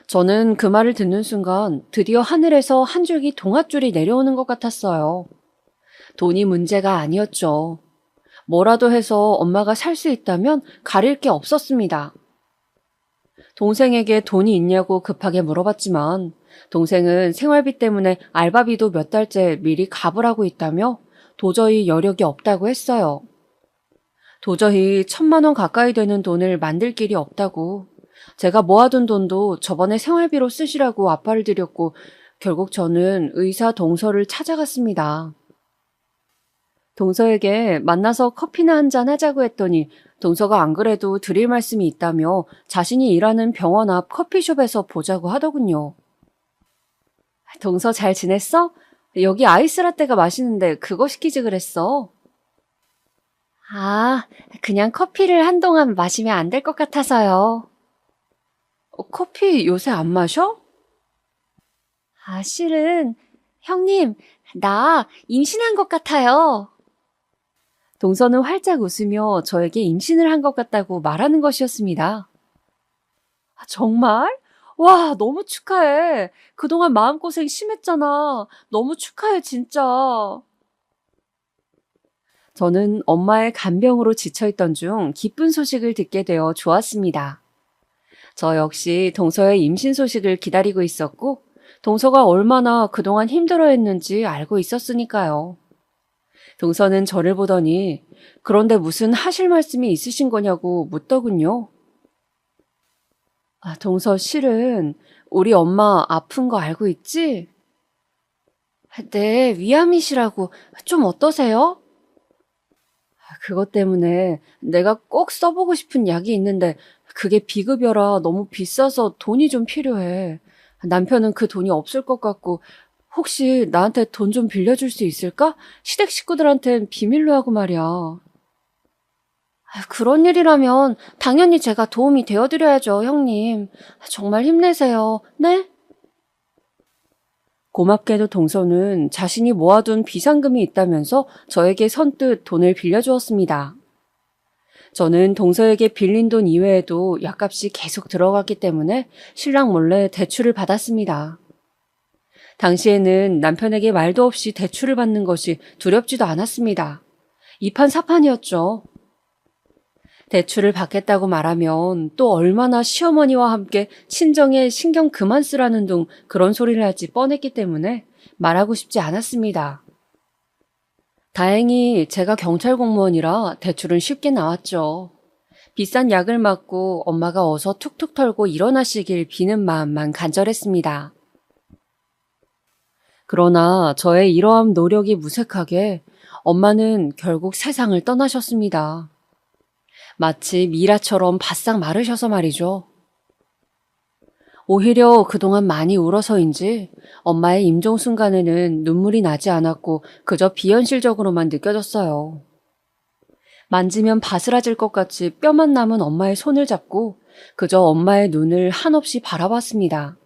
저는 그 말을 듣는 순간 드디어 하늘에서 한 줄기 동아줄이 내려오는 것 같았어요. 돈이 문제가 아니었죠. 뭐라도 해서 엄마가 살 수 있다면 가릴 게 없었습니다. 동생에게 돈이 있냐고 급하게 물어봤지만 동생은 생활비 때문에 알바비도 몇 달째 미리 갑을 하고 있다며 도저히 여력이 없다고 했어요. 도저히 1,000만 원 가까이 되는 돈을 만들 길이 없다고. 제가 모아둔 돈도 저번에 생활비로 쓰시라고 아빠를 드렸고 결국 저는 의사 동서를 찾아갔습니다. 동서에게 만나서 커피나 한잔 하자고 했더니 동서가 안 그래도 드릴 말씀이 있다며 자신이 일하는 병원 앞 커피숍에서 보자고 하더군요. 동서 잘 지냈어? 여기 아이스라떼가 맛있는데 그거 시키지 그랬어. 아, 그냥 커피를 한동안 마시면 안 될 것 같아서요. 커피 요새 안 마셔? 실은 형님, 나 임신한 것 같아요. 동서는 활짝 웃으며 저에게 임신을 한 것 같다고 말하는 것이었습니다. 정말? 와, 너무 축하해. 그동안 마음고생 심했잖아. 너무 축하해, 진짜. 저는 엄마의 간병으로 지쳐있던 중 기쁜 소식을 듣게 되어 좋았습니다. 저 역시 동서의 임신 소식을 기다리고 있었고 동서가 얼마나 그동안 힘들어했는지 알고 있었으니까요. 동서는 저를 보더니 그런데 무슨 하실 말씀이 있으신 거냐고 묻더군요. 동서 실은 우리 엄마 아픈 거 알고 있지? 네, 위암이시라고. 좀 어떠세요? 그것 때문에 내가 꼭 써보고 싶은 약이 있는데 그게 비급여라 너무 비싸서 돈이 좀 필요해. 남편은 그 돈이 없을 것 같고 혹시 나한테 돈 좀 빌려줄 수 있을까? 시댁 식구들한텐 비밀로 하고 말이야. 그런 일이라면 당연히 제가 도움이 되어드려야죠, 형님. 정말 힘내세요. 네? 고맙게도 동서는 자신이 모아둔 비상금이 있다면서 저에게 선뜻 돈을 빌려주었습니다. 저는 동서에게 빌린 돈 이외에도 약값이 계속 들어갔기 때문에 신랑 몰래 대출을 받았습니다. 당시에는 남편에게 말도 없이 대출을 받는 것이 두렵지도 않았습니다. 이판사판이었죠. 대출을 받겠다고 말하면 또 얼마나 시어머니와 함께 친정에 신경 그만 쓰라는 둥 그런 소리를 할지 뻔했기 때문에 말하고 싶지 않았습니다. 다행히 제가 경찰 공무원이라 대출은 쉽게 나왔죠. 비싼 약을 맞고 엄마가 어서 툭툭 털고 일어나시길 비는 마음만 간절했습니다. 그러나 저의 이러한 노력이 무색하게 엄마는 결국 세상을 떠나셨습니다. 마치 미라처럼 바싹 마르셔서 말이죠. 오히려 그동안 많이 울어서인지 엄마의 임종 순간에는 눈물이 나지 않았고 그저 비현실적으로만 느껴졌어요. 만지면 바스라질 것 같이 뼈만 남은 엄마의 손을 잡고 그저 엄마의 눈을 한없이 바라봤습니다.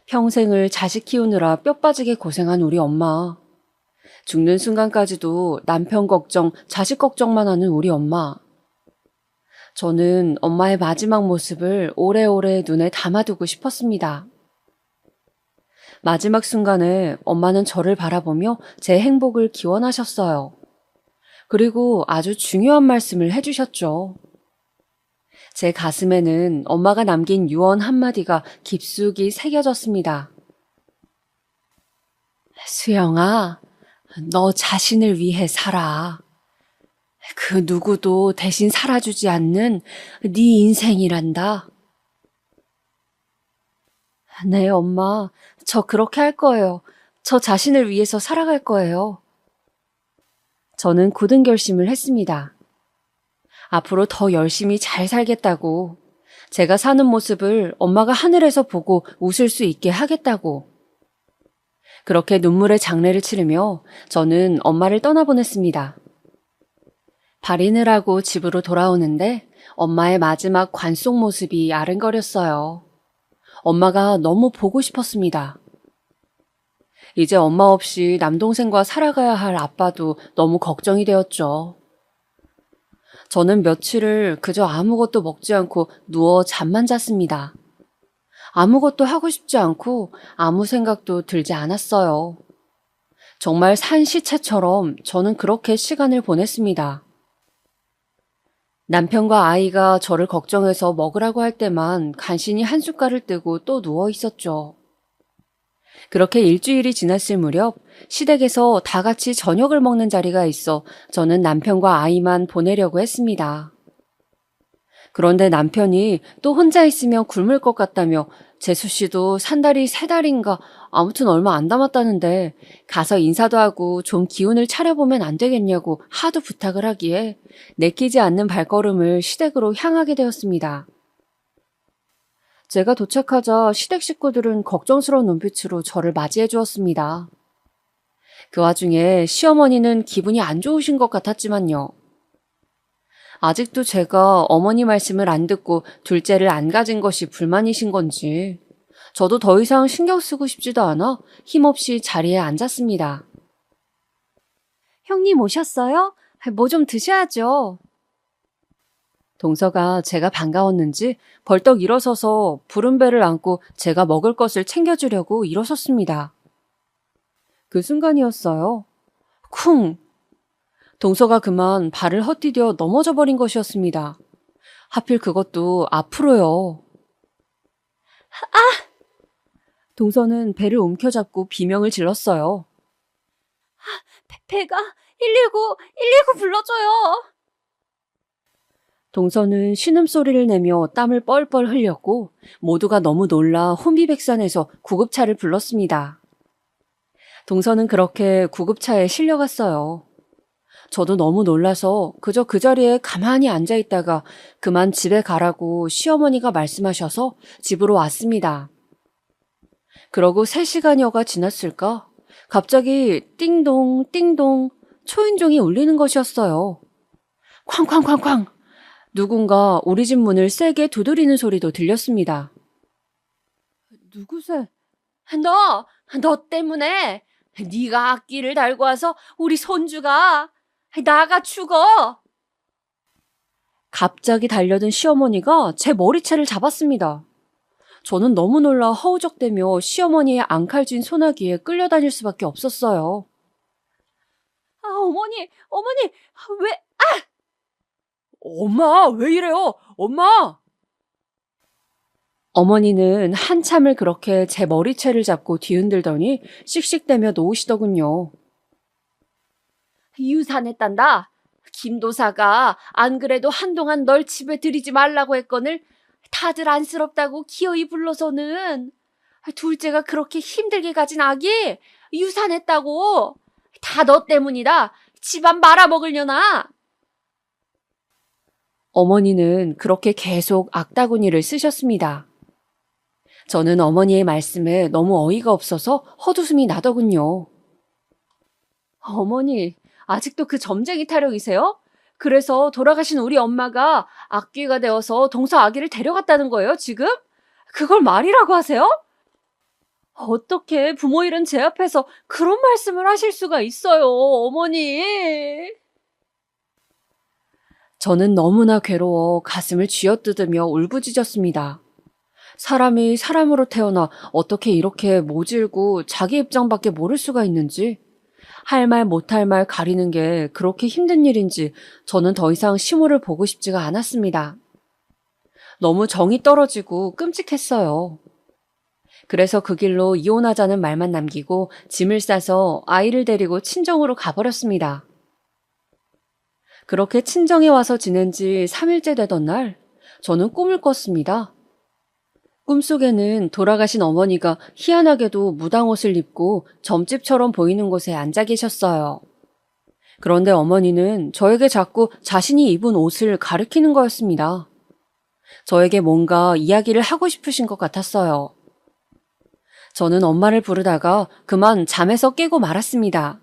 평생을 자식 키우느라 뼈 빠지게 고생한 우리 엄마. 죽는 순간까지도 남편 걱정, 자식 걱정만 하는 우리 엄마. 저는 엄마의 마지막 모습을 오래오래 눈에 담아두고 싶었습니다. 마지막 순간에 엄마는 저를 바라보며 제 행복을 기원하셨어요. 그리고 아주 중요한 말씀을 해주셨죠. 제 가슴에는 엄마가 남긴 유언 한마디가 깊숙이 새겨졌습니다. 수영아, 너 자신을 위해 살아. 그 누구도 대신 살아주지 않는 네 인생이란다. 네, 엄마. 저 그렇게 할 거예요. 저 자신을 위해서 살아갈 거예요. 저는 굳은 결심을 했습니다. 앞으로 더 열심히 잘 살겠다고. 제가 사는 모습을 엄마가 하늘에서 보고 웃을 수 있게 하겠다고. 그렇게 눈물의 장례를 치르며 저는 엄마를 떠나보냈습니다. 발인을 하고 집으로 돌아오는데 엄마의 마지막 관 속 모습이 아른거렸어요. 엄마가 너무 보고 싶었습니다. 이제 엄마 없이 남동생과 살아가야 할 아빠도 너무 걱정이 되었죠. 저는 며칠을 그저 아무것도 먹지 않고 누워 잠만 잤습니다. 아무것도 하고 싶지 않고 아무 생각도 들지 않았어요. 정말 산 시체처럼 저는 그렇게 시간을 보냈습니다. 남편과 아이가 저를 걱정해서 먹으라고 할 때만 간신히 한 숟갈을 뜨고 또 누워 있었죠. 그렇게 일주일이 지났을 무렵 시댁에서 다 같이 저녁을 먹는 자리가 있어 저는 남편과 아이만 보내려고 했습니다. 그런데 남편이 또 혼자 있으면 굶을 것 같다며 재수 씨도 산 달이 3달인가 아무튼 얼마 안 남았다는데 가서 인사도 하고 좀 기운을 차려보면 안 되겠냐고 하도 부탁을 하기에 내키지 않는 발걸음을 시댁으로 향하게 되었습니다. 제가 도착하자 시댁 식구들은 걱정스러운 눈빛으로 저를 맞이해 주었습니다. 그 와중에 시어머니는 기분이 안 좋으신 것 같았지만요. 아직도 제가 어머니 말씀을 안 듣고 둘째를 안 가진 것이 불만이신 건지 저도 더 이상 신경 쓰고 싶지도 않아 힘없이 자리에 앉았습니다. 형님 오셨어요? 뭐 좀 드셔야죠. 동서가 제가 반가웠는지 벌떡 일어서서 부른 배를 안고 제가 먹을 것을 챙겨주려고 일어섰습니다. 그 순간이었어요. 쿵! 동서가 그만 발을 헛디뎌 넘어져 버린 것이었습니다. 하필 그것도 앞으로요. 동서는 배를 움켜잡고 비명을 질렀어요. 배가 119 불러줘요. 동서는 신음소리를 내며 땀을 뻘뻘 흘렸고 모두가 너무 놀라 혼비백산해서 구급차를 불렀습니다. 동서는 그렇게 구급차에 실려갔어요. 저도 너무 놀라서 그저 그 자리에 가만히 앉아 있다가 그만 집에 가라고 시어머니가 말씀하셔서 집으로 왔습니다. 그러고 3시간여가 지났을까? 갑자기 띵동 띵동 초인종이 울리는 것이었어요. 쾅쾅쾅쾅! 누군가 우리 집 문을 세게 두드리는 소리도 들렸습니다. 누구세? 너 때문에 네가 악기를 달고 와서 우리 손주가 나가 죽어. 갑자기 달려든 시어머니가 제 머리채를 잡았습니다. 저는 너무 놀라 허우적대며 시어머니의 앙칼진 소나기에 끌려다닐 수밖에 없었어요. 어머니, 왜? 엄마, 왜 이래요? 엄마! 어머니는 한참을 그렇게 제 머리채를 잡고 뒤흔들더니 씩씩대며 놓으시더군요. 유산했단다. 김도사가 안 그래도 한동안 널 집에 들이지 말라고 했거늘 다들 안쓰럽다고 기어이 불러서는 둘째가 그렇게 힘들게 가진 아기 유산했다고. 다 너 때문이다. 집안 말아먹으려나. 어머니는 그렇게 계속 악다구니를 쓰셨습니다. 저는 어머니의 말씀에 너무 어이가 없어서 헛웃음이 나더군요. 어머니, 아직도 그 점쟁이 타령이세요? 그래서 돌아가신 우리 엄마가 악귀가 되어서 동서 아기를 데려갔다는 거예요, 지금? 그걸 말이라고 하세요? 어떻게 부모 잃은 제 앞에서 그런 말씀을 하실 수가 있어요, 어머니. 저는 너무나 괴로워 가슴을 쥐어뜯으며 울부짖었습니다. 사람이 사람으로 태어나 어떻게 이렇게 모질고 자기 입장밖에 모를 수가 있는지, 할 말 못할 말 가리는 게 그렇게 힘든 일인지 저는 더 이상 시모를 보고 싶지가 않았습니다. 너무 정이 떨어지고 끔찍했어요. 그래서 그 길로 이혼하자는 말만 남기고 짐을 싸서 아이를 데리고 친정으로 가버렸습니다. 그렇게 친정에 와서 지낸 지 3일째 되던 날, 저는 꿈을 꿨습니다. 꿈속에는 돌아가신 어머니가 희한하게도 무당옷을 입고 점집처럼 보이는 곳에 앉아 계셨어요. 그런데 어머니는 저에게 자꾸 자신이 입은 옷을 가리키는 거였습니다. 저에게 뭔가 이야기를 하고 싶으신 것 같았어요. 저는 엄마를 부르다가 그만 잠에서 깨고 말았습니다.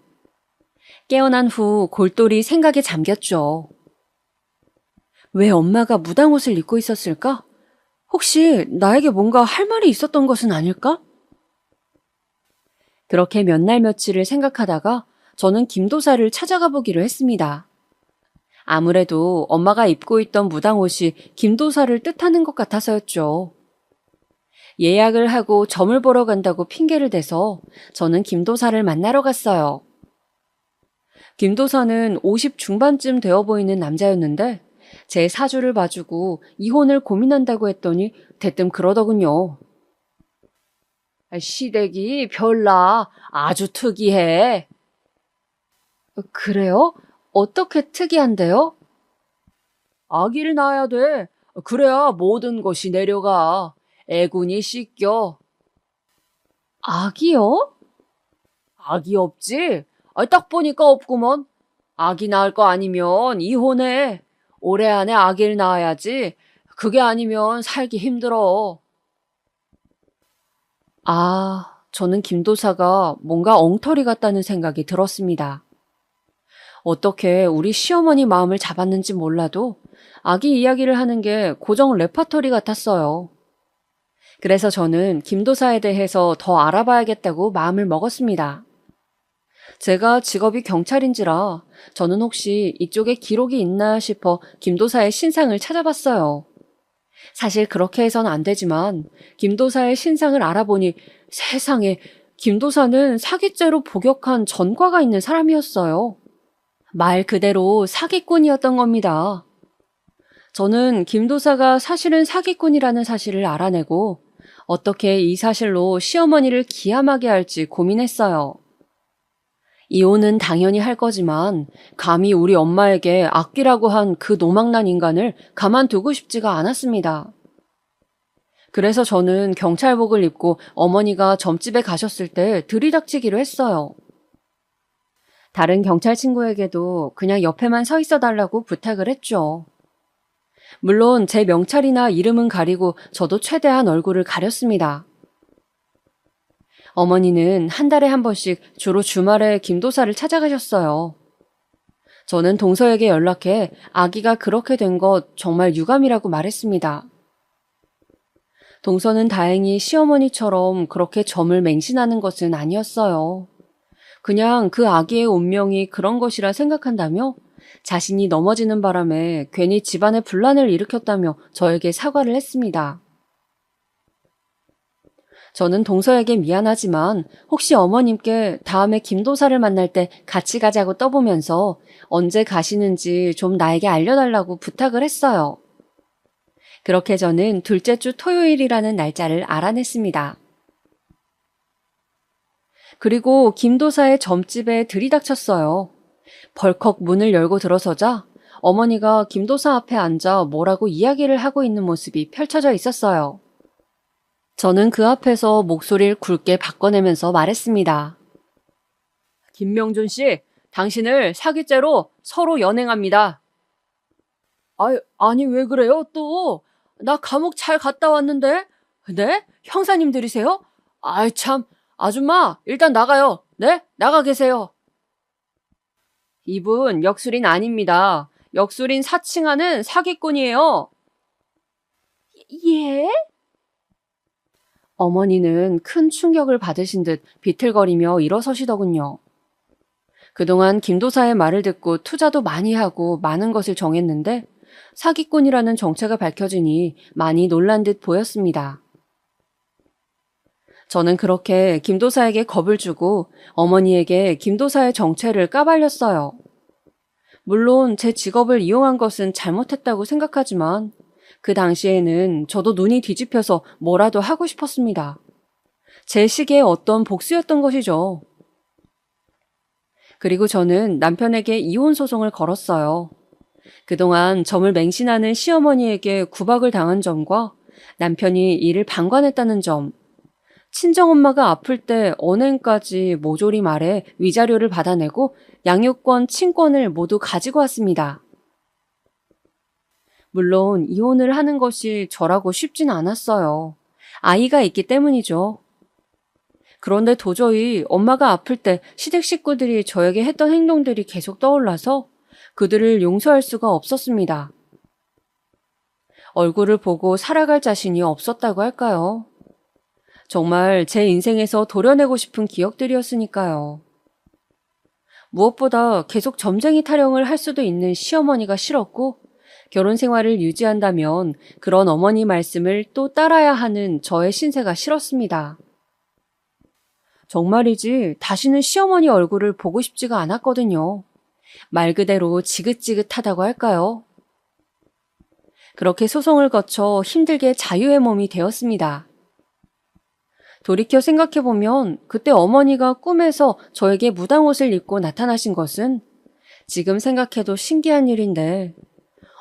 깨어난 후 골똘히 생각에 잠겼죠. 왜 엄마가 무당옷을 입고 있었을까? 혹시 나에게 뭔가 할 말이 있었던 것은 아닐까? 그렇게 몇 날 며칠을 생각하다가 저는 김도사를 찾아가 보기로 했습니다. 아무래도 엄마가 입고 있던 무당옷이 김도사를 뜻하는 것 같아서였죠. 예약을 하고 점을 보러 간다고 핑계를 대서 저는 김도사를 만나러 갔어요. 김도사는 50 중반쯤 되어 보이는 남자였는데 제 사주를 봐주고 이혼을 고민한다고 했더니 대뜸 그러더군요. 시댁이 별나 아주 특이해. 그래요? 어떻게 특이한데요? 아기를 낳아야 돼. 그래야 모든 것이 내려가. 애군이 씻겨. 아기요? 아기 없지? 딱 보니까 없구먼. 아기 낳을 거 아니면 이혼해. 올해 안에 아기를 낳아야지. 그게 아니면 살기 힘들어. 저는 김도사가 뭔가 엉터리 같다는 생각이 들었습니다. 어떻게 우리 시어머니 마음을 잡았는지 몰라도 아기 이야기를 하는 게 고정 레퍼토리 같았어요. 그래서 저는 김도사에 대해서 더 알아봐야겠다고 마음을 먹었습니다. 제가 직업이 경찰인지라 저는 혹시 이쪽에 기록이 있나 싶어 김도사의 신상을 찾아봤어요. 사실 그렇게 해서는 안 되지만 김도사의 신상을 알아보니 세상에 김도사는 사기죄로 복역한 전과가 있는 사람이었어요. 말 그대로 사기꾼이었던 겁니다. 저는 김도사가 사실은 사기꾼이라는 사실을 알아내고 어떻게 이 사실로 시어머니를 기함하게 할지 고민했어요. 이혼은 당연히 할 거지만 감히 우리 엄마에게 악귀라고 한 그 노망난 인간을 가만두고 싶지가 않았습니다. 그래서 저는 경찰복을 입고 어머니가 점집에 가셨을 때 들이닥치기로 했어요. 다른 경찰 친구에게도 그냥 옆에만 서 있어 달라고 부탁을 했죠. 물론 제 명찰이나 이름은 가리고 저도 최대한 얼굴을 가렸습니다. 어머니는 한 달에 한 번씩 주로 주말에 김도사를 찾아가셨어요. 저는 동서에게 연락해 아기가 그렇게 된 것 정말 유감이라고 말했습니다. 동서는 다행히 시어머니처럼 그렇게 점을 맹신하는 것은 아니었어요. 그냥 그 아기의 운명이 그런 것이라 생각한다며 자신이 넘어지는 바람에 괜히 집안에 분란을 일으켰다며 저에게 사과를 했습니다. 저는 동서에게 미안하지만 혹시 어머님께 다음에 김도사를 만날 때 같이 가자고 떠보면서 언제 가시는지 좀 나에게 알려달라고 부탁을 했어요. 그렇게 저는 둘째 주 토요일이라는 날짜를 알아냈습니다. 그리고 김도사의 점집에 들이닥쳤어요. 벌컥 문을 열고 들어서자 어머니가 김도사 앞에 앉아 뭐라고 이야기를 하고 있는 모습이 펼쳐져 있었어요. 저는 그 앞에서 목소리를 굵게 바꿔내면서 말했습니다. 김명준 씨, 당신을 사기죄로 서로 연행합니다. 아니 왜 그래요 또? 나 감옥 잘 갔다 왔는데? 네? 형사님들이세요? 아이 참, 아줌마 일단 나가요. 네? 나가 계세요. 이분 역술인 아닙니다. 역술인 사칭하는 사기꾼이에요. 예? 어머니는 큰 충격을 받으신 듯 비틀거리며 일어서시더군요. 그동안 김도사의 말을 듣고 투자도 많이 하고 많은 것을 정했는데 사기꾼이라는 정체가 밝혀지니 많이 놀란 듯 보였습니다. 저는 그렇게 김도사에게 겁을 주고 어머니에게 김도사의 정체를 까발렸어요. 물론 제 직업을 이용한 것은 잘못했다고 생각하지만 그 당시에는 저도 눈이 뒤집혀서 뭐라도 하고 싶었습니다. 제 시기에 어떤 복수였던 것이죠. 그리고 저는 남편에게 이혼 소송을 걸었어요. 그동안 점을 맹신하는 시어머니에게 구박을 당한 점과 남편이 이를 방관했다는 점, 친정엄마가 아플 때 언행까지 모조리 말해 위자료를 받아내고 양육권, 친권을 모두 가지고 왔습니다. 물론 이혼을 하는 것이 저라고 쉽진 않았어요. 아이가 있기 때문이죠. 그런데 도저히 엄마가 아플 때 시댁 식구들이 저에게 했던 행동들이 계속 떠올라서 그들을 용서할 수가 없었습니다. 얼굴을 보고 살아갈 자신이 없었다고 할까요? 정말 제 인생에서 도려내고 싶은 기억들이었으니까요. 무엇보다 계속 점쟁이 타령을 할 수도 있는 시어머니가 싫었고 결혼 생활을 유지한다면 그런 어머니 말씀을 또 따라야 하는 저의 신세가 싫었습니다. 정말이지 다시는 시어머니 얼굴을 보고 싶지가 않았거든요. 말 그대로 지긋지긋하다고 할까요? 그렇게 소송을 거쳐 힘들게 자유의 몸이 되었습니다. 돌이켜 생각해보면 그때 어머니가 꿈에서 저에게 무당옷을 입고 나타나신 것은 지금 생각해도 신기한 일인데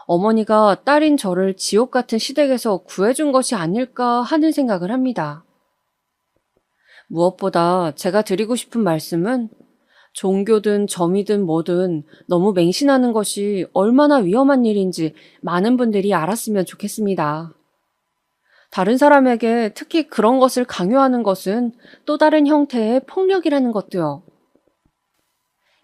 어머니가 딸인 저를 지옥 같은 시댁에서 구해준 것이 아닐까 하는 생각을 합니다. 무엇보다 제가 드리고 싶은 말씀은 종교든 점이든 뭐든 너무 맹신하는 것이 얼마나 위험한 일인지 많은 분들이 알았으면 좋겠습니다. 다른 사람에게 특히 그런 것을 강요하는 것은 또 다른 형태의 폭력이라는 것도요.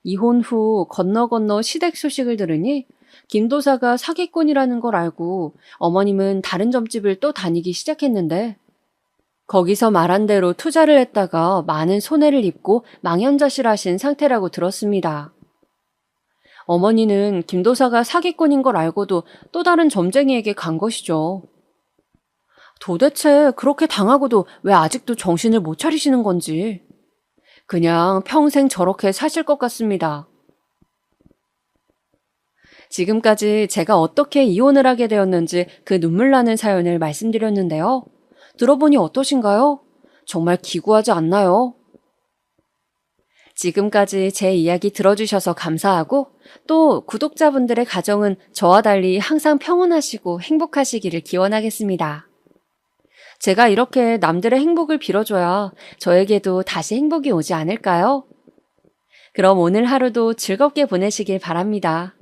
이혼 후 건너 시댁 소식을 들으니 김도사가 사기꾼이라는 걸 알고 어머님은 다른 점집을 또 다니기 시작했는데 거기서 말한 대로 투자를 했다가 많은 손해를 입고 망연자실하신 상태라고 들었습니다. 어머니는 김도사가 사기꾼인 걸 알고도 또 다른 점쟁이에게 간 것이죠. 도대체 그렇게 당하고도 왜 아직도 정신을 못 차리시는 건지. 그냥 평생 저렇게 사실 것 같습니다. 지금까지 제가 어떻게 이혼을 하게 되었는지 그 눈물 나는 사연을 말씀드렸는데요. 들어보니 어떠신가요? 정말 기구하지 않나요? 지금까지 제 이야기 들어주셔서 감사하고 또 구독자분들의 가정은 저와 달리 항상 평온하시고 행복하시기를 기원하겠습니다. 제가 이렇게 남들의 행복을 빌어줘야 저에게도 다시 행복이 오지 않을까요? 그럼 오늘 하루도 즐겁게 보내시길 바랍니다.